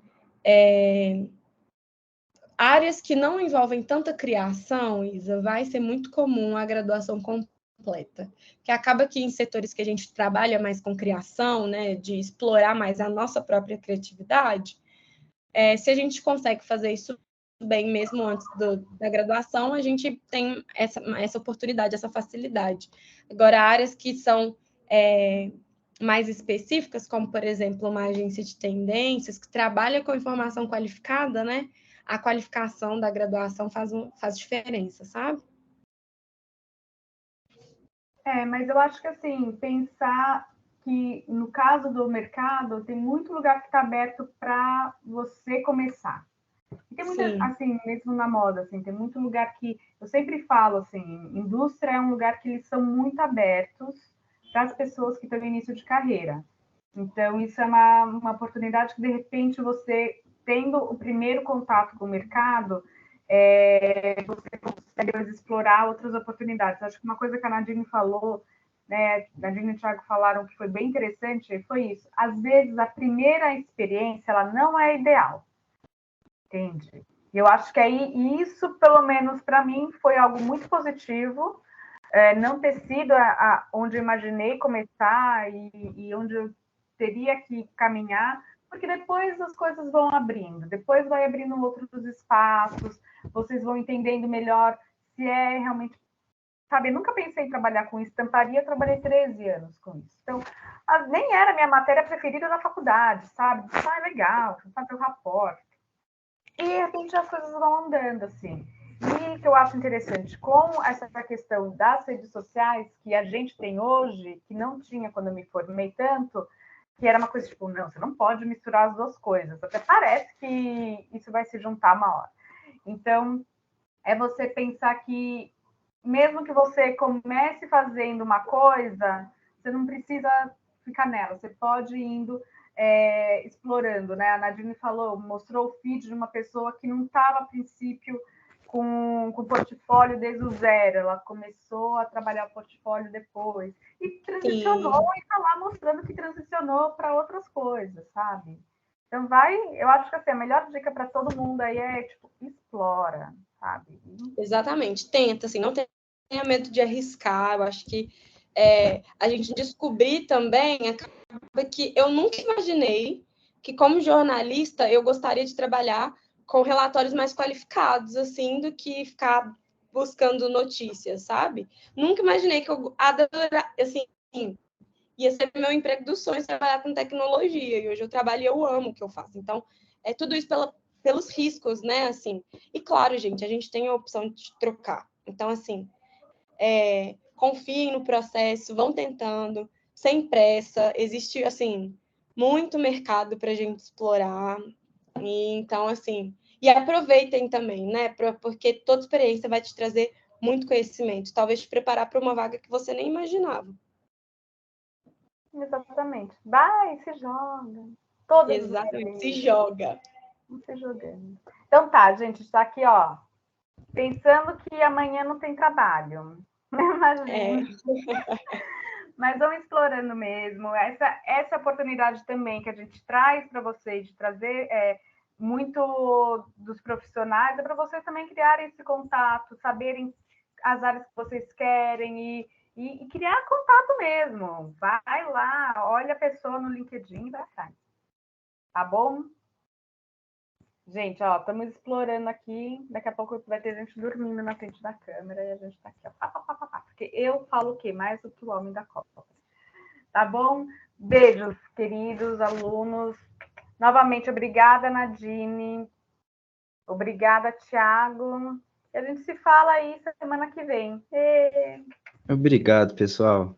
áreas que não envolvem tanta criação, Isa, vai ser muito comum a graduação completa. Que acaba que em setores que a gente trabalha mais com criação, né, de explorar mais a nossa própria criatividade, se a gente consegue fazer isso bem mesmo antes da graduação, a gente tem essa oportunidade, essa facilidade. Agora, áreas que são mais específicas, como, por exemplo, uma agência de tendências, que trabalha com informação qualificada, né? A qualificação da graduação faz diferença, sabe? Mas eu acho que, assim, pensar que, no caso do mercado, tem muito lugar que está aberto para você começar. E tem muita, assim, mesmo na moda, assim, tem muito lugar que, eu sempre falo, assim, indústria é um lugar que eles são muito abertos para as pessoas que estão no início de carreira. Então, isso é uma oportunidade que, de repente, você, tendo o primeiro contato com o mercado, você consegue explorar outras oportunidades. Acho que uma coisa que a Nadine falou, né, Nadine e o Thiago falaram que foi bem interessante, foi isso. Às vezes, a primeira experiência, ela não é ideal. Entende? E eu acho que aí, isso, pelo menos para mim, foi algo muito positivo, não ter sido onde eu imaginei começar e onde eu teria que caminhar, porque depois as coisas vão abrindo, depois vai abrindo outros espaços, vocês vão entendendo melhor se é realmente... Sabe, eu nunca pensei em trabalhar com estamparia, eu trabalhei 13 anos com isso. Então, nem era a minha matéria preferida da faculdade, sabe? Legal, fazer o rapport. E, de repente, as coisas vão andando, assim. E o que eu acho interessante, com essa questão das redes sociais que a gente tem hoje, que não tinha quando eu me formei tanto, que era uma coisa tipo, não, você não pode misturar as duas coisas. Até parece que isso vai se juntar uma hora. Então, é você pensar que, mesmo que você comece fazendo uma coisa, você não precisa ficar nela, você pode ir indo explorando, né? A Nadine falou, mostrou o feed de uma pessoa que não estava, a princípio, com portfólio desde o zero, ela começou a trabalhar o portfólio depois, e transicionou e está lá mostrando que transicionou para outras coisas, sabe? Então eu acho que assim, a melhor dica para todo mundo aí é, tipo, explora, sabe? Exatamente, tenta, assim, não tenha medo de arriscar, eu acho que a gente descobrir também, acaba que eu nunca imaginei que como jornalista eu gostaria de trabalhar com relatórios mais qualificados, assim, do que ficar buscando notícias, sabe? Nunca imaginei que eu assim, ia ser meu emprego dos sonhos trabalhar com tecnologia, e hoje eu trabalho e eu amo o que eu faço. Então, é tudo isso pelos riscos, né, assim. E claro, gente, a gente tem a opção de trocar. Então, assim, confiem no processo, vão tentando, sem pressa. Existe, assim, muito mercado para a gente explorar. E, então, assim, e aproveitem também, né? Porque toda experiência vai te trazer muito conhecimento, talvez te preparar para uma vaga que você nem imaginava. Exatamente. Vai, se joga. Todas Exatamente, se joga. Se jogando. Então tá, gente, está aqui, ó, pensando que amanhã não tem trabalho. Imagina. Mas vamos explorando mesmo. Essa oportunidade também que a gente traz para vocês, de trazer muito dos profissionais, é para vocês também criarem esse contato, saberem as áreas que vocês querem e criar contato mesmo. Vai lá, olha a pessoa no LinkedIn e vai atrás. Tá bom? Gente, ó, estamos explorando aqui. Daqui a pouco vai ter gente dormindo na frente da câmera e a gente tá aqui, ó, porque eu falo o quê? Mais do que o homem da Copa. Tá bom? Beijos, queridos alunos. Novamente, obrigada, Nadine. Obrigada, Thiago. E a gente se fala aí semana que vem. Obrigado, pessoal.